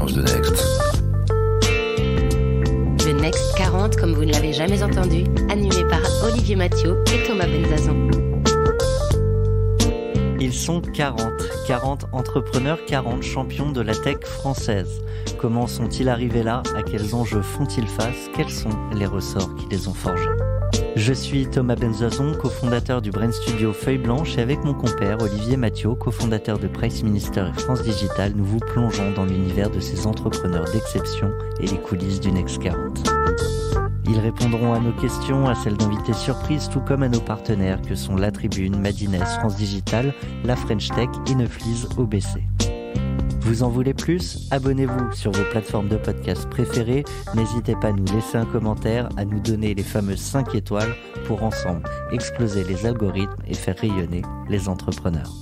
l'audience de Next. Le Next 40, comme vous ne l'avez jamais entendu, animé par Olivier Mathieu et Thomas Benzazon. Ils sont 40 entrepreneurs, 40 champions de la tech française. Comment sont-ils arrivés là? À quels enjeux font-ils face? Quels sont les ressorts qui les ont forgés? Je suis Thomas Benzazon, cofondateur du Brain Studio Feuille Blanche, et avec mon compère Olivier Mathieu, cofondateur de Price Minister et France Digital, nous vous plongeons dans l'univers de ces entrepreneurs d'exception et les coulisses du Next 40. Ils répondront à nos questions, à celles d'invités surprises, tout comme à nos partenaires que sont La Tribune, Madines, France Digital, La French Tech et Neuflis OBC. Vous en voulez plus? Abonnez-vous sur vos plateformes de podcast préférées. N'hésitez pas à nous laisser un commentaire, à nous donner les fameuses 5 étoiles pour ensemble exploser les algorithmes et faire rayonner les entrepreneurs.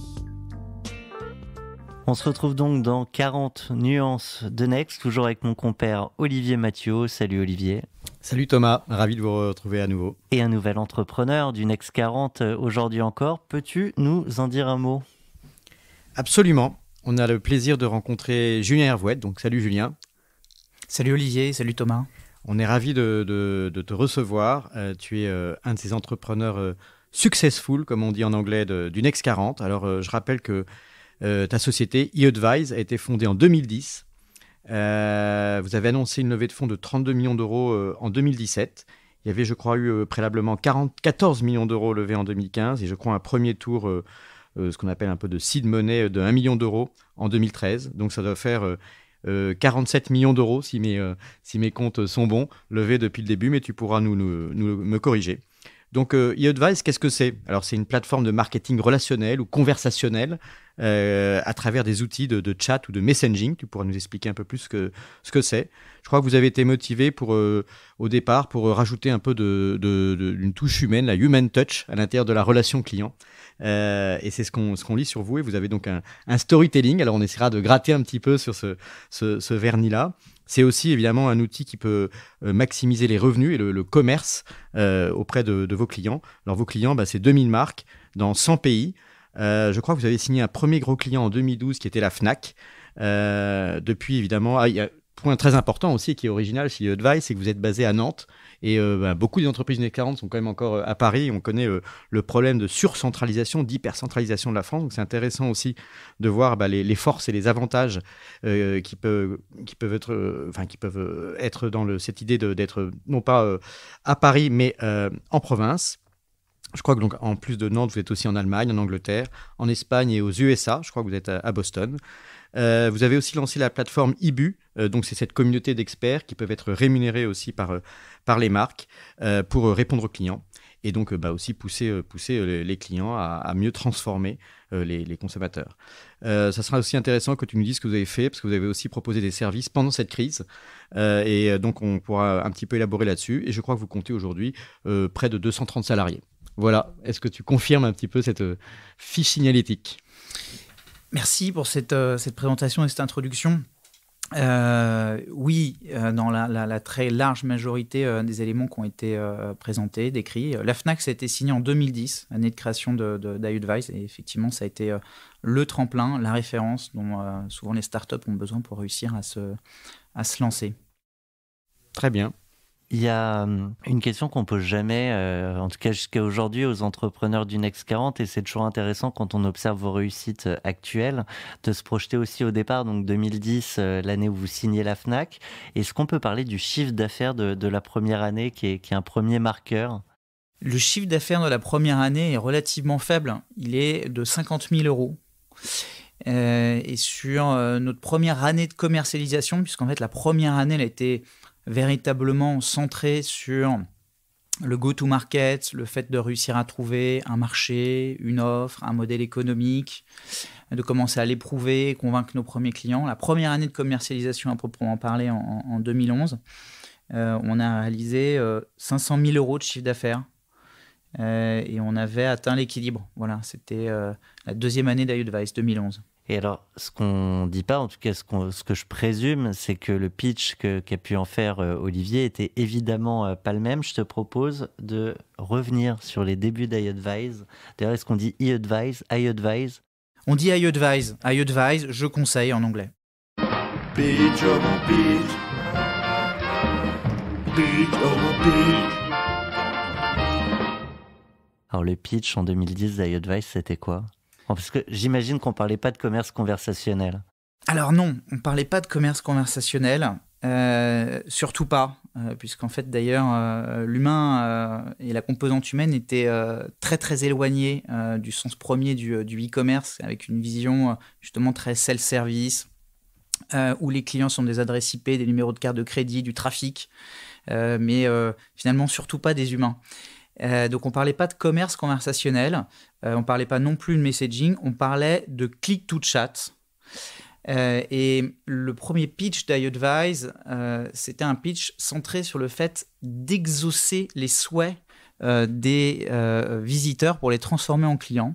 On se retrouve donc dans 40 nuances de Next, toujours avec mon compère Olivier Mathieu. Salut Olivier. Salut Thomas, ravi de vous retrouver à nouveau. Et un nouvel entrepreneur du Next 40 aujourd'hui encore. Peux-tu nous en dire un mot? Absolument. On a le plaisir de rencontrer Julien Hervouette. Donc salut Julien. Salut Olivier, salut Thomas. On est ravi de te recevoir. Tu es un de ces entrepreneurs successful, comme on dit en anglais, du Next 40. Alors je rappelle que ta société e-Advise a été fondée en 2010. Vous avez annoncé une levée de fonds de 32 millions d'euros en 2017. Il y avait, je crois, eu préalablement 14 millions d'euros levés en 2015 et je crois un premier tour, ce qu'on appelle un peu de seed money de 1 million d'euros en 2013. Donc ça doit faire 47 millions d'euros si mes comptes sont bons, levés depuis le début, mais tu pourras me corriger. Donc e-Advise, qu'est-ce que c'est? Alors c'est une plateforme de marketing relationnel ou conversationnel à travers des outils de chat ou de messaging. Tu pourras nous expliquer un peu plus ce que c'est. Je crois que vous avez été motivé au départ pour rajouter un peu d'une touche humaine, la human touch, à l'intérieur de la relation client. Et c'est ce qu'on lit sur vous. Et vous avez donc un storytelling. Alors on essaiera de gratter un petit peu sur ce vernis-là. C'est aussi évidemment un outil qui peut maximiser les revenus et le commerce auprès de vos clients. Alors vos clients, c'est 2000 marques dans 100 pays. Je crois que vous avez signé un premier gros client en 2012 qui était la Fnac. Depuis évidemment, il y a un point très important aussi qui est original chez e-Advise, c'est que vous êtes basé à Nantes. Et beaucoup d'entreprises Next 40 sont quand même encore à Paris. On connaît le problème de surcentralisation, d'hypercentralisation de la France. Donc c'est intéressant aussi de voir les forces et les avantages qui peuvent être dans cette idée d'être non pas à Paris, mais en province. Je crois que donc, en plus de Nantes, vous êtes aussi en Allemagne, en Angleterre, en Espagne et aux USA. Je crois que vous êtes à Boston. Vous avez aussi lancé la plateforme Ibu, donc c'est cette communauté d'experts qui peuvent être rémunérés aussi par les marques pour répondre aux clients et donc aussi pousser les clients à mieux transformer les consommateurs. Ça sera aussi intéressant que tu nous dises ce que vous avez fait parce que vous avez aussi proposé des services pendant cette crise et donc on pourra un petit peu élaborer là-dessus et je crois que vous comptez aujourd'hui près de 230 salariés. Voilà, est-ce que tu confirmes un petit peu cette fiche signalétique? Merci pour cette présentation et cette introduction. Oui, dans la très large majorité des éléments qui ont été présentés, décrits. La Fnac, ça a été signé en 2010, année de création d'iAdvise. Et effectivement, ça a été le tremplin, la référence dont souvent les startups ont besoin pour réussir à se lancer. Très bien. Il y a une question qu'on pose jamais, en tout cas jusqu'à aujourd'hui, aux entrepreneurs du Next 40, et c'est toujours intéressant quand on observe vos réussites actuelles, de se projeter aussi au départ, donc 2010, l'année où vous signez la Fnac. Est-ce qu'on peut parler du chiffre d'affaires de la première année, qui est un premier marqueur? Le chiffre d'affaires de la première année est relativement faible. Il est de 50 000 euros. Et sur notre première année de commercialisation, puisqu'en fait la première année, elle a été véritablement centré sur le go-to-market, le fait de réussir à trouver un marché, une offre, un modèle économique, de commencer à l'éprouver, convaincre nos premiers clients. La première année de commercialisation à proprement parler en 2011, on a réalisé 500 000 euros de chiffre d'affaires et on avait atteint l'équilibre. Voilà, c'était la deuxième année d'iAdvise, 2011. Et alors, ce qu'on ne dit pas, en tout cas ce que je présume, c'est que le pitch qu'a pu en faire Olivier était évidemment pas le même. Je te propose de revenir sur les débuts d'iAdvise. D'ailleurs, est-ce qu'on dit e-Advise, iAdvise? On dit iAdvise. iAdvise, je conseille en anglais. pitch, oh mon pitch. Pitch, oh mon pitch. Alors le pitch en 2010 d'iAdvice, c'était quoi? Parce que j'imagine qu'on parlait pas de commerce conversationnel. Alors non, on ne parlait pas de commerce conversationnel, surtout pas, puisqu'en fait d'ailleurs l'humain et la composante humaine étaient très très éloignés du sens premier du e-commerce, avec une vision justement très self-service, où les clients sont des adresses IP, des numéros de carte de crédit, du trafic, mais finalement surtout pas des humains. Donc on ne parlait pas de commerce conversationnel, on ne parlait pas non plus de messaging, on parlait de click to chat. Et le premier pitch d'iAdvice, c'était un pitch centré sur le fait d'exaucer les souhaits des visiteurs pour les transformer en clients.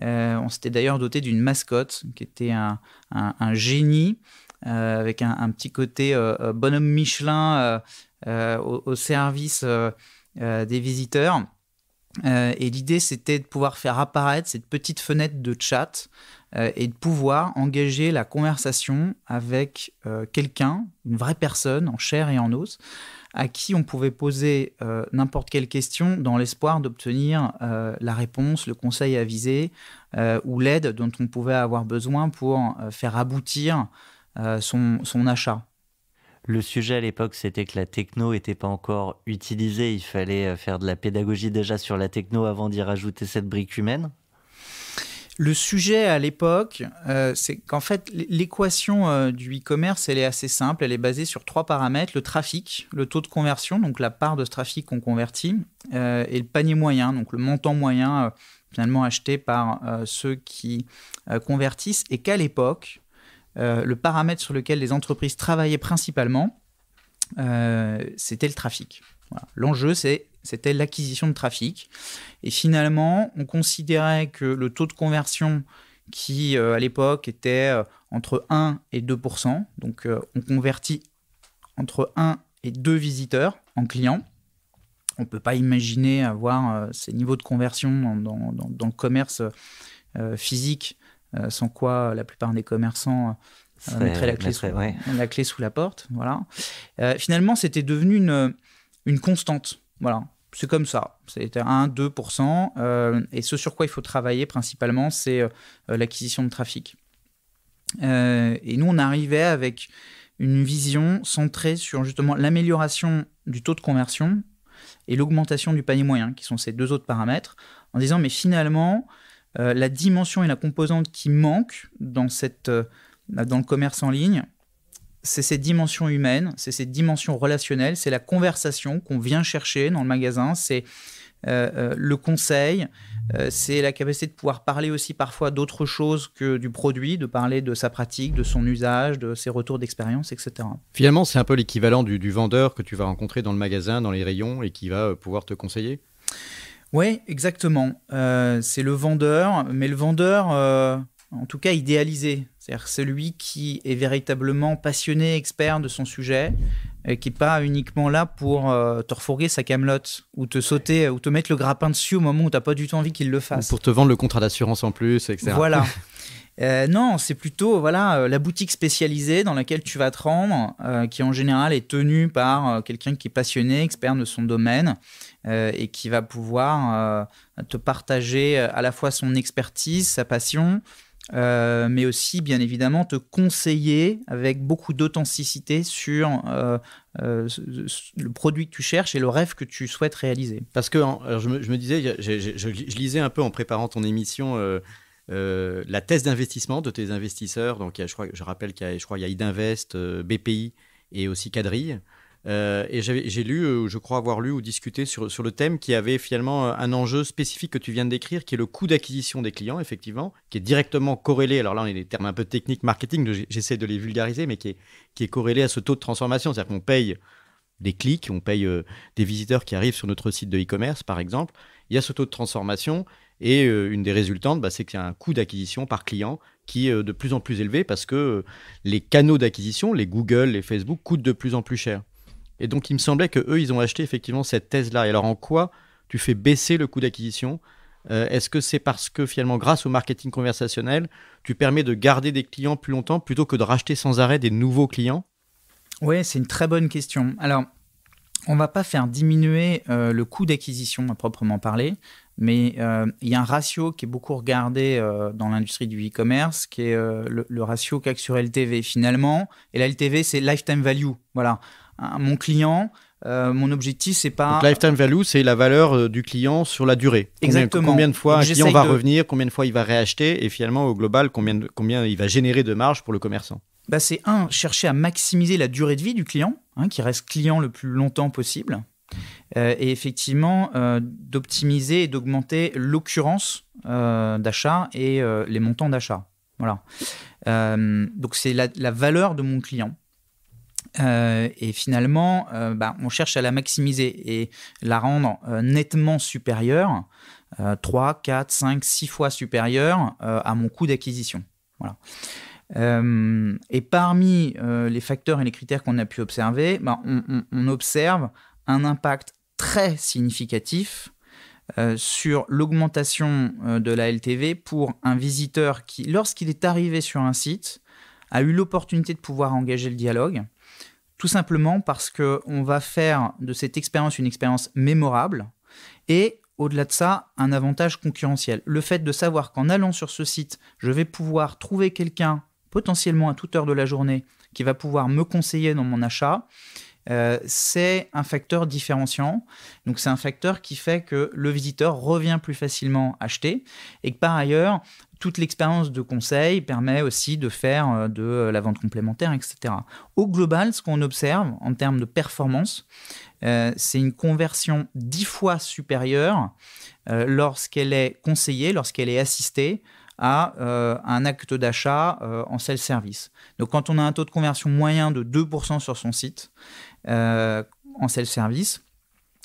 On s'était d'ailleurs doté d'une mascotte qui était un génie avec un petit côté bonhomme Michelin au service des visiteurs. Et l'idée, c'était de pouvoir faire apparaître cette petite fenêtre de chat et de pouvoir engager la conversation avec quelqu'un, une vraie personne en chair et en os, à qui on pouvait poser n'importe quelle question dans l'espoir d'obtenir la réponse, le conseil avisé ou l'aide dont on pouvait avoir besoin pour faire aboutir son achat. Le sujet à l'époque, c'était que la techno n'était pas encore utilisée. Il fallait faire de la pédagogie déjà sur la techno avant d'y rajouter cette brique humaine. Le sujet à l'époque, c'est qu'en fait, l'équation du e-commerce, elle est assez simple. Elle est basée sur 3 paramètres. Le trafic, le taux de conversion, donc la part de ce trafic qu'on convertit, et le panier moyen, donc le montant moyen finalement acheté par ceux qui convertissent. Et qu'à l'époque, le paramètre sur lequel les entreprises travaillaient principalement, c'était le trafic. Voilà. L'enjeu, c'était l'acquisition de trafic. Et finalement, on considérait que le taux de conversion qui, à l'époque, était entre 1 et 2%, donc on convertit entre 1 et 2 visiteurs en clients. On ne peut pas imaginer avoir ces niveaux de conversion dans le commerce physique, sans quoi la plupart des commerçants mettraient la clé sous la porte. Voilà. Finalement, c'était devenu une constante. Voilà. C'est comme ça. C'était 1-2%. Et ce sur quoi il faut travailler principalement, c'est l'acquisition de trafic. Et nous, on arrivait avec une vision centrée sur justement l'amélioration du taux de conversion et l'augmentation du panier moyen, qui sont ces 2 autres paramètres, en disant, mais finalement, la dimension et la composante qui manquent dans le commerce en ligne, c'est cette dimension humaine, c'est cette dimension relationnelle, c'est la conversation qu'on vient chercher dans le magasin, c'est le conseil, c'est la capacité de pouvoir parler aussi parfois d'autre chose que du produit, de parler de sa pratique, de son usage, de ses retours d'expérience, etc. Finalement, c'est un peu l'équivalent du vendeur que tu vas rencontrer dans le magasin, dans les rayons, et qui va pouvoir te conseiller. Oui, exactement. C'est le vendeur, mais le vendeur, en tout cas idéalisé. C'est-à-dire celui qui est véritablement passionné, expert de son sujet, qui n'est pas uniquement là pour te refourguer sa camelote ou te sauter ou te mettre le grappin dessus au moment où tu n'as pas du tout envie qu'il le fasse. Ou pour te vendre le contrat d'assurance en plus, etc. Voilà. Non, c'est plutôt la boutique spécialisée dans laquelle tu vas te rendre, qui en général est tenue par quelqu'un qui est passionné, expert de son domaine, et qui va pouvoir te partager à la fois son expertise, sa passion, mais aussi bien évidemment te conseiller avec beaucoup d'authenticité sur le produit que tu cherches et le rêve que tu souhaites réaliser. Parce que alors je me disais, je lisais un peu en préparant ton émission la thèse d'investissement de tes investisseurs. Donc je rappelle qu'il y a Idinvest, BPI et aussi Quadrille. Et j'ai lu, je crois avoir lu ou discuté sur le thème qui avait finalement un enjeu spécifique que tu viens de décrire, qui est le coût d'acquisition des clients, effectivement, qui est directement corrélé, alors là on a des termes un peu techniques marketing, j'essaie de les vulgariser, mais qui est corrélé à ce taux de transformation. C'est-à-dire qu'on paye des clics, on paye des visiteurs qui arrivent sur notre site de e-commerce, par exemple. Il y a ce taux de transformation et une des résultantes, c'est qu'il y a un coût d'acquisition par client qui est de plus en plus élevé parce que les canaux d'acquisition, les Google, les Facebook, coûtent de plus en plus cher. Et donc, il me semblait qu'eux, ils ont acheté effectivement cette thèse-là. Et alors, en quoi tu fais baisser le coût d'acquisition Est-ce que c'est parce que finalement, grâce au marketing conversationnel, tu permets de garder des clients plus longtemps plutôt que de racheter sans arrêt des nouveaux clients? Oui, c'est une très bonne question. Alors, on ne va pas faire diminuer le coût d'acquisition à proprement parler, mais il y a un ratio qui est beaucoup regardé dans l'industrie du e-commerce, qui est le ratio CAC sur LTV finalement. Et la LTV, c'est lifetime value. Voilà. Mon client, mon objectif, c'est pas... Donc, lifetime value, c'est la valeur du client sur la durée. Exactement. Combien de fois Donc, un client va revenir, combien de fois il va réacheter, et finalement, au global, combien il va générer de marge pour le commerçant? C'est chercher à maximiser la durée de vie du client, qui reste client le plus longtemps possible. Et effectivement, d'optimiser et d'augmenter l'occurrence d'achat et les montants d'achat. Voilà. Donc, c'est la valeur de mon client. Et finalement, on cherche à la maximiser et la rendre nettement supérieure, 3, 4, 5, 6 fois supérieure à mon coût d'acquisition. Voilà. Et parmi les facteurs et les critères qu'on a pu observer, on observe un impact très significatif sur l'augmentation de la LTV pour un visiteur qui, lorsqu'il est arrivé sur un site, a eu l'opportunité de pouvoir engager le dialogue, tout simplement parce qu'on va faire de cette expérience une expérience mémorable et, au-delà de ça, un avantage concurrentiel. Le fait de savoir qu'en allant sur ce site, je vais pouvoir trouver quelqu'un potentiellement à toute heure de la journée qui va pouvoir me conseiller dans mon achat, c'est un facteur différenciant. Donc, c'est un facteur qui fait que le visiteur revient plus facilement acheter et que par ailleurs, toute l'expérience de conseil permet aussi de faire de la vente complémentaire, etc. Au global, ce qu'on observe en termes de performance, c'est une conversion 10 fois supérieure lorsqu'elle est conseillée, lorsqu'elle est assistée à un acte d'achat en self-service. Donc, quand on a un taux de conversion moyen de 2% sur son site en self-service,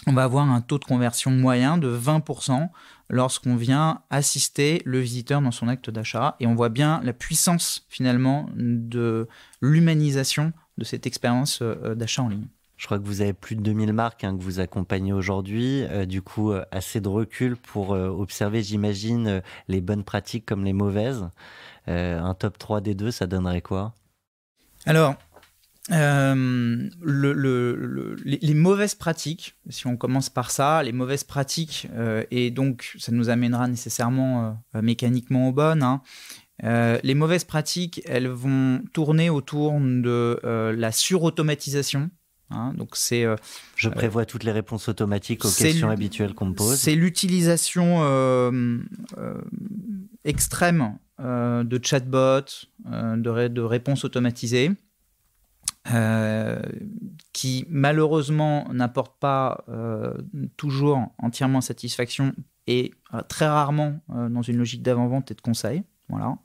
on va avoir un taux de conversion moyen de 20% lorsqu'on vient assister le visiteur dans son acte d'achat. Et on voit bien la puissance, finalement, de l'humanisation de cette expérience d'achat en ligne. Je crois que vous avez plus de 2000 marques que vous accompagnez aujourd'hui. Du coup, assez de recul pour observer, j'imagine, les bonnes pratiques comme les mauvaises. Un top 3 des deux, ça donnerait quoi? Alors, les mauvaises pratiques, si on commence par ça, les mauvaises pratiques, et donc ça nous amènera nécessairement mécaniquement aux bonnes, les mauvaises pratiques, elles vont tourner autour de la surautomatisation. Donc je prévois toutes les réponses automatiques aux questions habituelles qu'on me pose. C'est l'utilisation extrême de chatbots, de réponses automatisées, qui malheureusement n'apportent pas toujours entièrement satisfaction et très rarement dans une logique d'avant-vente et de conseil. Voilà.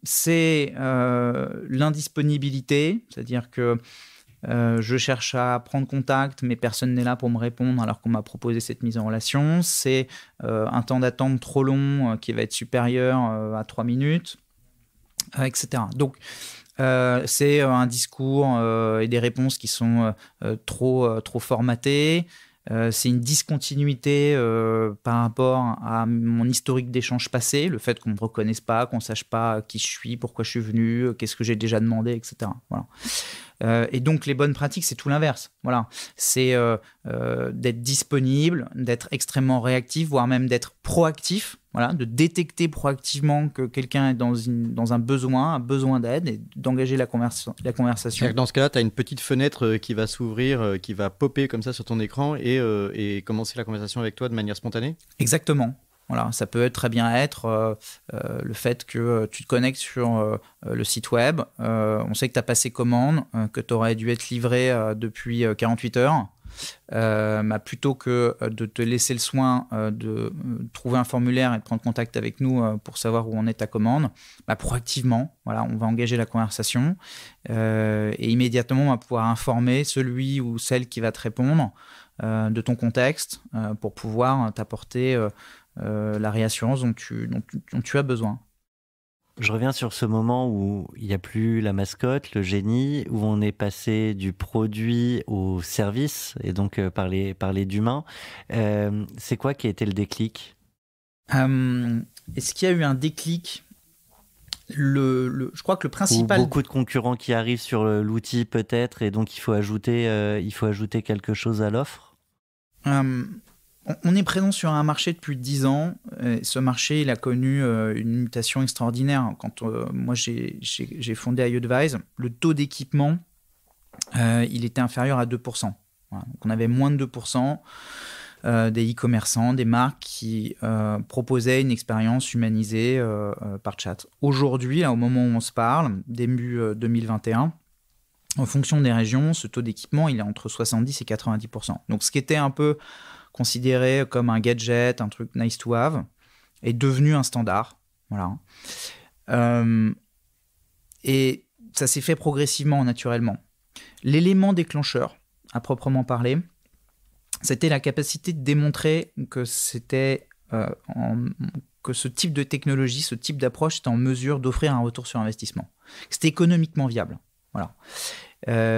C'est l'indisponibilité, c'est-à-dire que je cherche à prendre contact, mais personne n'est là pour me répondre alors qu'on m'a proposé cette mise en relation. C'est un temps d'attente trop long qui va être supérieur à 3 minutes, etc. Donc, c'est un discours et des réponses qui sont trop formatées. C'est une discontinuité par rapport à mon historique d'échange passé, le fait qu'on ne me reconnaisse pas, qu'on ne sache pas qui je suis, pourquoi je suis venu, qu'est-ce que j'ai déjà demandé, etc. Voilà. Et donc, les bonnes pratiques, c'est tout l'inverse. Voilà. C'est d'être disponible, d'être extrêmement réactif, voire même d'être proactif. Voilà, de détecter proactivement que quelqu'un est dans un besoin d'aide et d'engager la conversation. Dans ce cas-là, tu as une petite fenêtre qui va s'ouvrir, qui va popper comme ça sur ton écran et commencer la conversation avec toi de manière spontanée? Exactement. Voilà, ça peut très bien être le fait que tu te connectes sur le site web, on sait que tu as passé commande, que tu aurais dû être livré depuis 48 heures. Plutôt que de te laisser le soin de trouver un formulaire et de prendre contact avec nous pour savoir où en est ta commande, proactivement, voilà, on va engager la conversation et immédiatement on va pouvoir informer celui ou celle qui va te répondre de ton contexte pour pouvoir t'apporter la réassurance dont tu as besoin. Je reviens sur ce moment où il n'y a plus la mascotte, le génie, où on est passé du produit au service, et donc parler d'humain. C'est quoi qui a été le déclic ? Est-ce qu'il y a eu un déclic ? Je crois que le principal... Ou beaucoup de concurrents qui arrivent sur l'outil peut-être, et donc il faut ajouter quelque chose à l'offre ? On est présent sur un marché depuis 10 ans. Ce marché, il a connu une mutation extraordinaire. Quand moi, j'ai fondé iAdvise, le taux d'équipement, il était inférieur à 2%. Voilà. Donc on avait moins de 2% des e-commerçants, des marques qui proposaient une expérience humanisée par chat. Aujourd'hui, là, au moment où on se parle, début 2021, en fonction des régions, ce taux d'équipement, il est entre 70 et 90%. Donc ce qui était un peu considéré comme un gadget, un truc nice to have, est devenu un standard. Voilà. Et ça s'est fait progressivement, naturellement. L'élément déclencheur, à proprement parler, c'était la capacité de démontrer que que ce type de technologie, ce type d'approche était en mesure d'offrir un retour sur investissement. C'était économiquement viable. Voilà.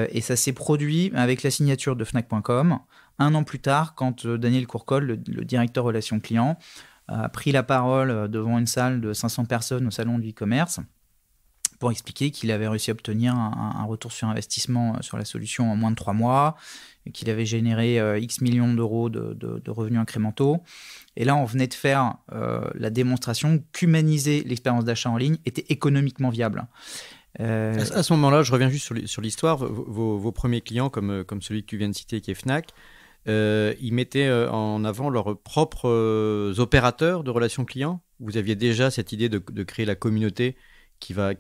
Et ça s'est produit avec la signature de Fnac.com, un an plus tard, quand Daniel Courcol, le directeur relations clients, a pris la parole devant une salle de 500 personnes au salon du e-commerce pour expliquer qu'il avait réussi à obtenir un retour sur investissement sur la solution en moins de 3 mois, et qu'il avait généré X millions d'euros de revenus incrémentaux. Et là, on venait de faire la démonstration qu'humaniser l'expérience d'achat en ligne était économiquement viable. À ce moment-là, je reviens juste sur l'histoire. Vos premiers clients, comme celui que tu viens de citer, qui est Fnac, ils mettaient en avant leurs propres opérateurs de relations clients. Vous aviez déjà cette idée de créer la communauté qui va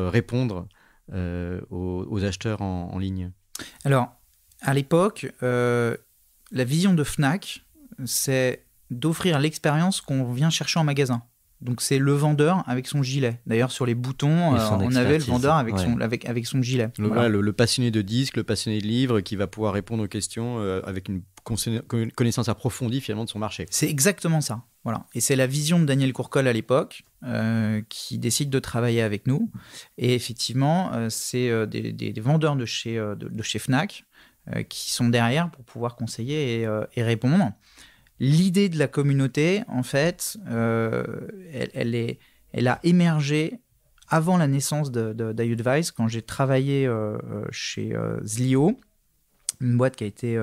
répondre aux acheteurs en ligne. Alors, à l'époque, la vision de Fnac, c'est d'offrir l'expérience qu'on vient chercher en magasin. Donc c'est le vendeur avec son gilet. D'ailleurs sur les boutons, on avait le vendeur avec son gilet. Le passionné de disques, le passionné de livres qui va pouvoir répondre aux questions avec une connaissance approfondie finalement de son marché. C'est exactement ça. Voilà. Et c'est la vision de Daniel Courcol à l'époque qui décide de travailler avec nous. Et effectivement, c'est des vendeurs de chez Fnac qui sont derrière pour pouvoir conseiller et répondre. L'idée de la communauté, en fait, elle a émergé avant la naissance d'iAdvise, quand j'ai travaillé chez Zlio, une boîte qui a été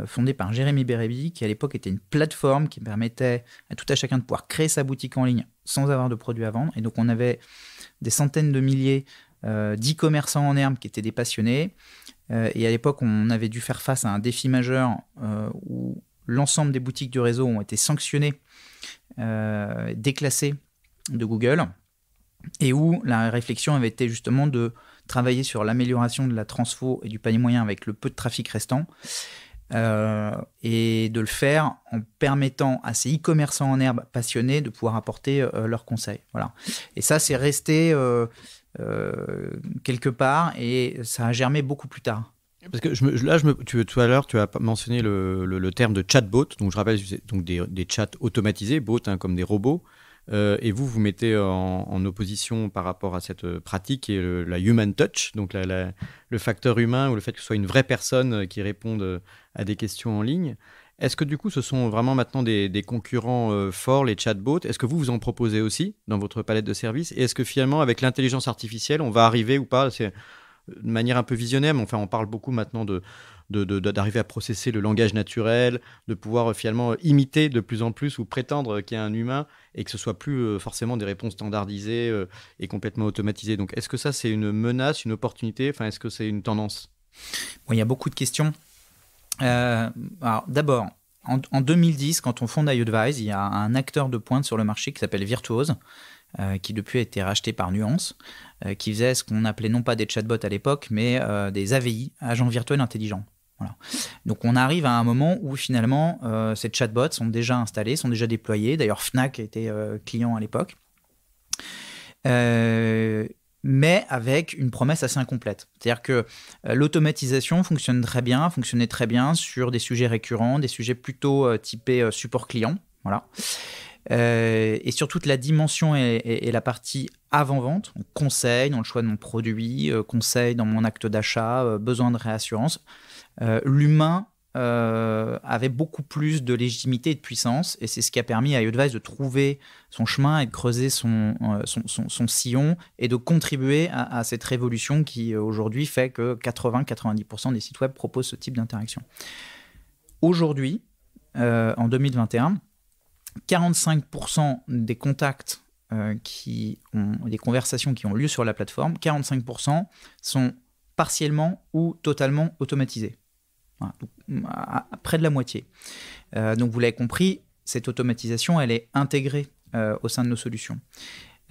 fondée par Jérémy Bérébi, qui à l'époque était une plateforme qui permettait à tout à chacun de pouvoir créer sa boutique en ligne sans avoir de produits à vendre. Et donc on avait des centaines de milliers d'e-commerçants en herbe qui étaient des passionnés. Et à l'époque, on avait dû faire face à un défi majeur où l'ensemble des boutiques du réseau ont été sanctionnées, déclassées de Google, et où la réflexion avait été justement de travailler sur l'amélioration de la transfo et du panier moyen avec le peu de trafic restant, et de le faire en permettant à ces e-commerçants en herbe passionnés de pouvoir apporter leurs conseils. Voilà. Et ça, c'est resté quelque part, et ça a germé beaucoup plus tard. Parce que tout à l'heure, tu as mentionné le terme de chatbot. Donc, je rappelle, c'est donc des chats automatisés, bots, comme des robots. Et vous mettez en opposition par rapport à cette pratique qui est la human touch, donc le facteur humain ou le fait que ce soit une vraie personne qui réponde à des questions en ligne. Est-ce que du coup, ce sont vraiment maintenant des concurrents forts, les chatbots ? Est-ce que vous en proposez aussi dans votre palette de services ? Et est-ce que finalement, avec l'intelligence artificielle, on va arriver ou pas ? C'est de manière un peu visionnaire, mais enfin, on parle beaucoup maintenant d'arriver à processer le langage naturel, de pouvoir finalement imiter de plus en plus ou prétendre qu'il y a un humain et que ce soit plus forcément des réponses standardisées et complètement automatisées. Donc, est-ce que ça, c'est une menace, une opportunité ? Enfin, est-ce que c'est une tendance ? Bon, il y a beaucoup de questions. Alors, d'abord, en 2010, quand on fonde iAdvise, il y a un acteur de pointe sur le marché qui s'appelle Virtuose, qui depuis a été racheté par Nuance, qui faisait ce qu'on appelait non pas des chatbots à l'époque, mais des AVI, agents virtuels intelligents. Voilà. Donc on arrive à un moment où finalement ces chatbots sont déjà installés, sont déjà déployés. D'ailleurs Fnac était client à l'époque. Mais avec une promesse assez incomplète. C'est-à-dire que l'automatisation fonctionnait très bien sur des sujets récurrents, des sujets plutôt typés support client. Voilà. Et sur toute la dimension et la partie avant-vente, conseil dans le choix de mon produit, conseil dans mon acte d'achat, besoin de réassurance, l'humain avait beaucoup plus de légitimité et de puissance, et c'est ce qui a permis à iAdvice de trouver son chemin et de creuser son sillon et de contribuer à cette révolution qui aujourd'hui fait que 80-90% des sites web proposent ce type d'interaction. Aujourd'hui, en 2021, 45% des contacts des conversations qui ont lieu sur la plateforme, 45% sont partiellement ou totalement automatisés. Voilà, donc, près de la moitié. Donc vous l'avez compris, cette automatisation, elle est intégrée au sein de nos solutions.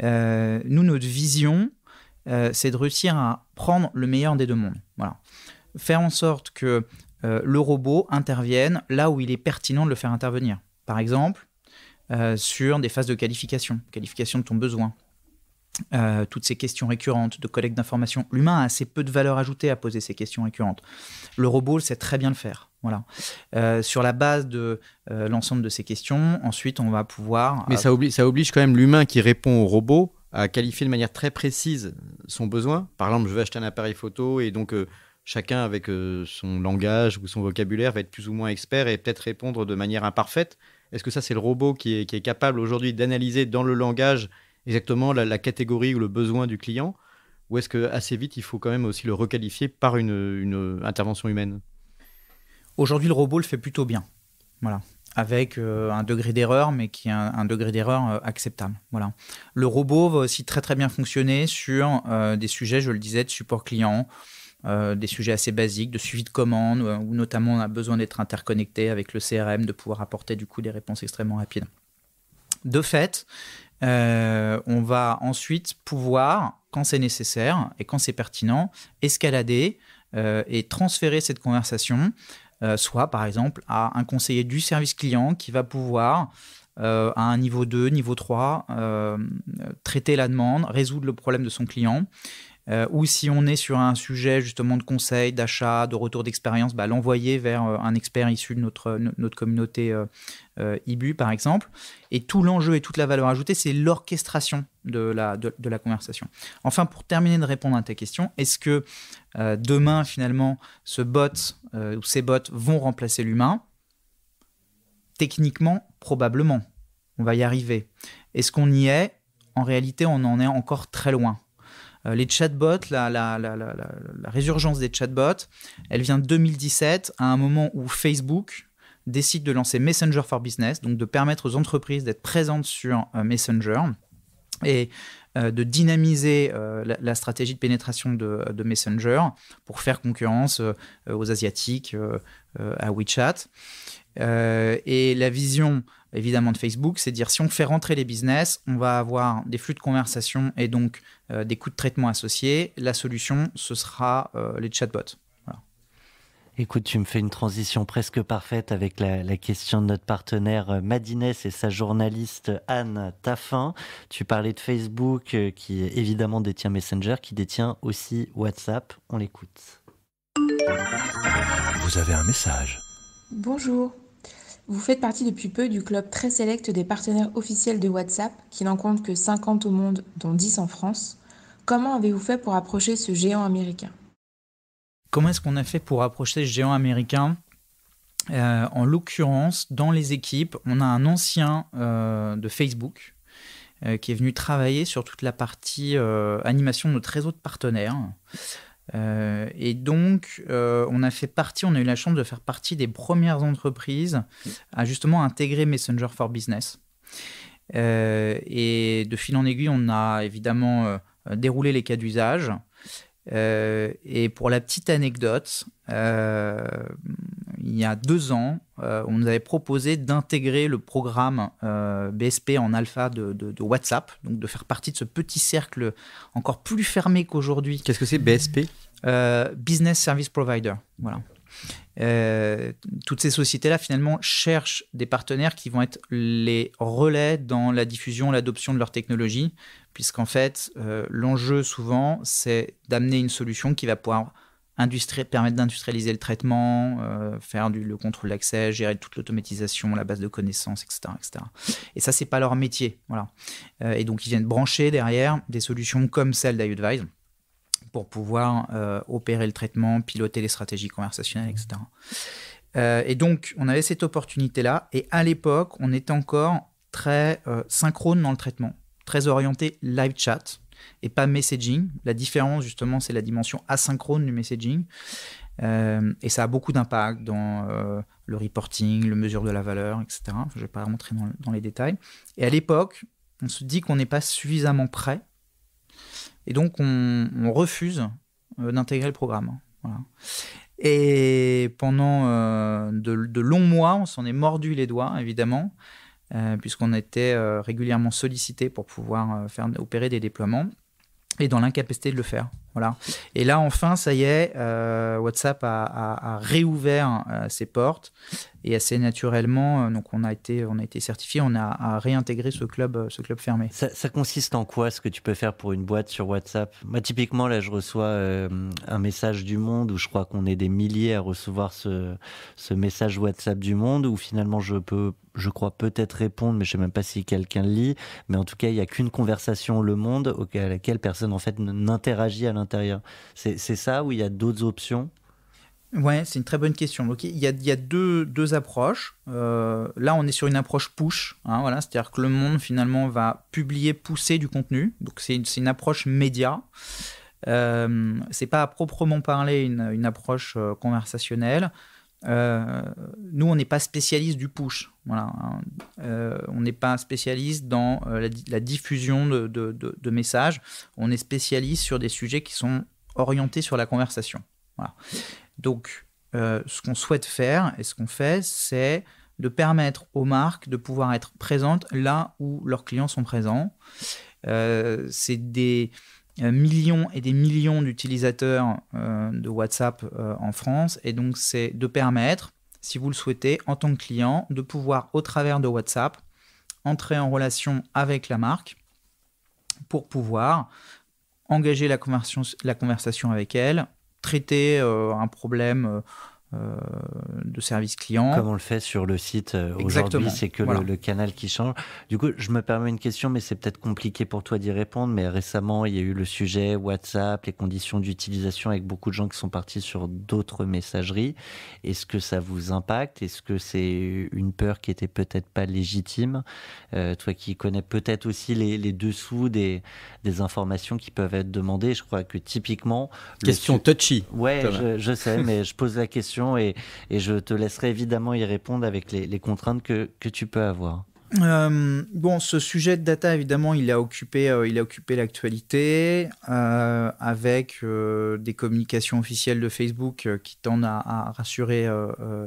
Nous, notre vision, c'est de réussir à prendre le meilleur des deux mondes. Voilà. Faire en sorte que le robot intervienne là où il est pertinent de le faire intervenir. Par exemple, sur des phases de qualification de ton besoin. Toutes ces questions récurrentes de collecte d'informations. L'humain a assez peu de valeur ajoutée à poser ces questions récurrentes. Le robot sait très bien le faire. Voilà. Sur la base de l'ensemble de ces questions, ensuite, on va pouvoir... Mais ça oblige quand même l'humain qui répond au robot à qualifier de manière très précise son besoin. Par exemple, je veux acheter un appareil photo et donc chacun avec son langage ou son vocabulaire va être plus ou moins expert et peut-être répondre de manière imparfaite. Est-ce que ça, c'est le robot qui est capable aujourd'hui d'analyser dans le langage exactement la catégorie ou le besoin du client, ou est-ce qu'assez vite, il faut quand même aussi le requalifier par une intervention humaine? Aujourd'hui, le robot le fait plutôt bien, voilà, avec un degré d'erreur, mais qui est un degré d'erreur acceptable. Voilà. Le robot va aussi très très bien fonctionner sur des sujets, je le disais, de support client, des sujets assez basiques, de suivi de commandes, où notamment on a besoin d'être interconnecté avec le CRM, de pouvoir apporter du coup des réponses extrêmement rapides. De fait, on va ensuite pouvoir, quand c'est nécessaire et quand c'est pertinent, escalader et transférer cette conversation, soit par exemple à un conseiller du service client qui va pouvoir, à un niveau 2, niveau 3, traiter la demande, résoudre le problème de son client. Ou si on est sur un sujet justement de conseil, d'achat, de retour d'expérience, l'envoyer vers un expert issu de notre communauté IBU par exemple. Et tout l'enjeu et toute la valeur ajoutée, c'est l'orchestration de la conversation. Enfin, pour terminer de répondre à ta question, est-ce que demain finalement ce bot ou ces bots vont remplacer l'humain? Techniquement, probablement. On va y arriver. Est-ce qu'on y est? En réalité, on en est encore très loin. Les chatbots, la résurgence des chatbots, elle vient de 2017, à un moment où Facebook décide de lancer Messenger for Business, donc de permettre aux entreprises d'être présentes sur Messenger et de dynamiser la stratégie de pénétration de Messenger pour faire concurrence aux Asiatiques, à WeChat. Et la vision évidemment de Facebook, c'est de dire si on fait rentrer les business, on va avoir des flux de conversation et donc des coûts de traitement associés. La solution, ce sera les chatbots. Voilà. Écoute, tu me fais une transition presque parfaite avec la question de notre partenaire Madines et sa journaliste Anne Taffin. Tu parlais de Facebook qui évidemment détient Messenger, qui détient aussi WhatsApp. On l'écoute. Vous avez un message. Bonjour. Vous faites partie depuis peu du club très sélect des partenaires officiels de WhatsApp, qui n'en compte que 50 au monde, dont 10 en France. Comment avez-vous fait pour approcher ce géant américain ? Comment est-ce qu'on a fait pour approcher ce géant américain ? En l'occurrence, dans les équipes, on a un ancien de Facebook qui est venu travailler sur toute la partie animation de notre réseau de partenaires. Et donc, on a eu la chance de faire partie des premières entreprises à justement intégrer Messenger for Business. Et de fil en aiguille, on a évidemment déroulé les cas d'usage. Et pour la petite anecdote, il y a 2 ans, on nous avait proposé d'intégrer le programme BSP en alpha de WhatsApp, donc de faire partie de ce petit cercle encore plus fermé qu'aujourd'hui. Qu'est-ce que c'est BSP ? Business Service Provider. Voilà. Toutes ces sociétés-là, finalement, cherchent des partenaires qui vont être les relais dans la diffusion, l'adoption de leur technologie, puisqu'en fait, l'enjeu souvent, c'est d'amener une solution qui va pouvoir permettre d'industrialiser le traitement, faire le contrôle d'accès, gérer toute l'automatisation, la base de connaissances, etc. etc. Et ça, c'est pas leur métier. Voilà. Et donc, ils viennent brancher derrière des solutions comme celle d'iAdvise pour pouvoir opérer le traitement, piloter les stratégies conversationnelles, etc. Et donc, on avait cette opportunité-là. Et à l'époque, on était encore très synchrone dans le traitement, très orienté live chat et pas messaging. La différence, justement, c'est la dimension asynchrone du messaging. Et ça a beaucoup d'impact dans le reporting, le mesure de la valeur, etc. Je ne vais pas rentrer dans les détails. Et à l'époque, on se dit qu'on n'est pas suffisamment prêt. Et donc, on refuse d'intégrer le programme. Voilà. Et pendant de longs mois, on s'en est mordu les doigts, évidemment, puisqu'on était régulièrement sollicité pour pouvoir opérer des déploiements et dans l'incapacité de le faire. Voilà. Et là, enfin, ça y est, WhatsApp a réouvert ses portes et assez naturellement, donc on a été certifié, on a réintégré ce club fermé. Ça consiste en quoi ce que tu peux faire pour une boîte sur WhatsApp? Moi, typiquement, là, je reçois un message du Monde où je crois qu'on est des milliers à recevoir ce message WhatsApp du Monde où finalement je crois peut-être répondre, mais je ne sais même pas si quelqu'un le lit. Mais en tout cas, il n'y a qu'une conversation Le Monde à laquelle personne en fait n'interagit à l'intérieur. C'est ça ou il y a d'autres options? Ouais, c'est une très bonne question. Donc, il y a deux approches. Là, on est sur une approche push. Voilà, c'est-à-dire que Le Monde, finalement, va pousser du contenu. Donc, c'est une approche média. C'est pas à proprement parler une approche conversationnelle. Nous, on n'est pas spécialiste du push. Voilà, on n'est pas spécialiste dans la diffusion de messages. On est spécialiste sur des sujets qui sont orientés sur la conversation. Voilà. Donc, ce qu'on souhaite faire et ce qu'on fait, c'est de permettre aux marques de pouvoir être présentes là où leurs clients sont présents. C'est des millions et des millions d'utilisateurs de WhatsApp en France. Et donc, c'est de permettre, si vous le souhaitez, en tant que client, de pouvoir, au travers de WhatsApp, entrer en relation avec la marque pour pouvoir engager la conversation avec elle, traiter un problème de service client. Comme on le fait sur le site aujourd'hui, c'est que voilà. le canal qui change. Du coup, je me permets une question, mais c'est peut-être compliqué pour toi d'y répondre, mais récemment, il y a eu le sujet WhatsApp, les conditions d'utilisation avec beaucoup de gens qui sont partis sur d'autres messageries. Est-ce que ça vous impacte? Est-ce que c'est une peur qui était peut-être pas légitime? Toi qui connais peut-être aussi les dessous des informations qui peuvent être demandées, je crois que typiquement... Question touchy. Ouais, je sais, mais je pose la question et je te laisserai évidemment y répondre avec les contraintes que tu peux avoir. Bon, ce sujet de data, évidemment, il a occupé l'actualité avec des communications officielles de Facebook qui tendent à rassurer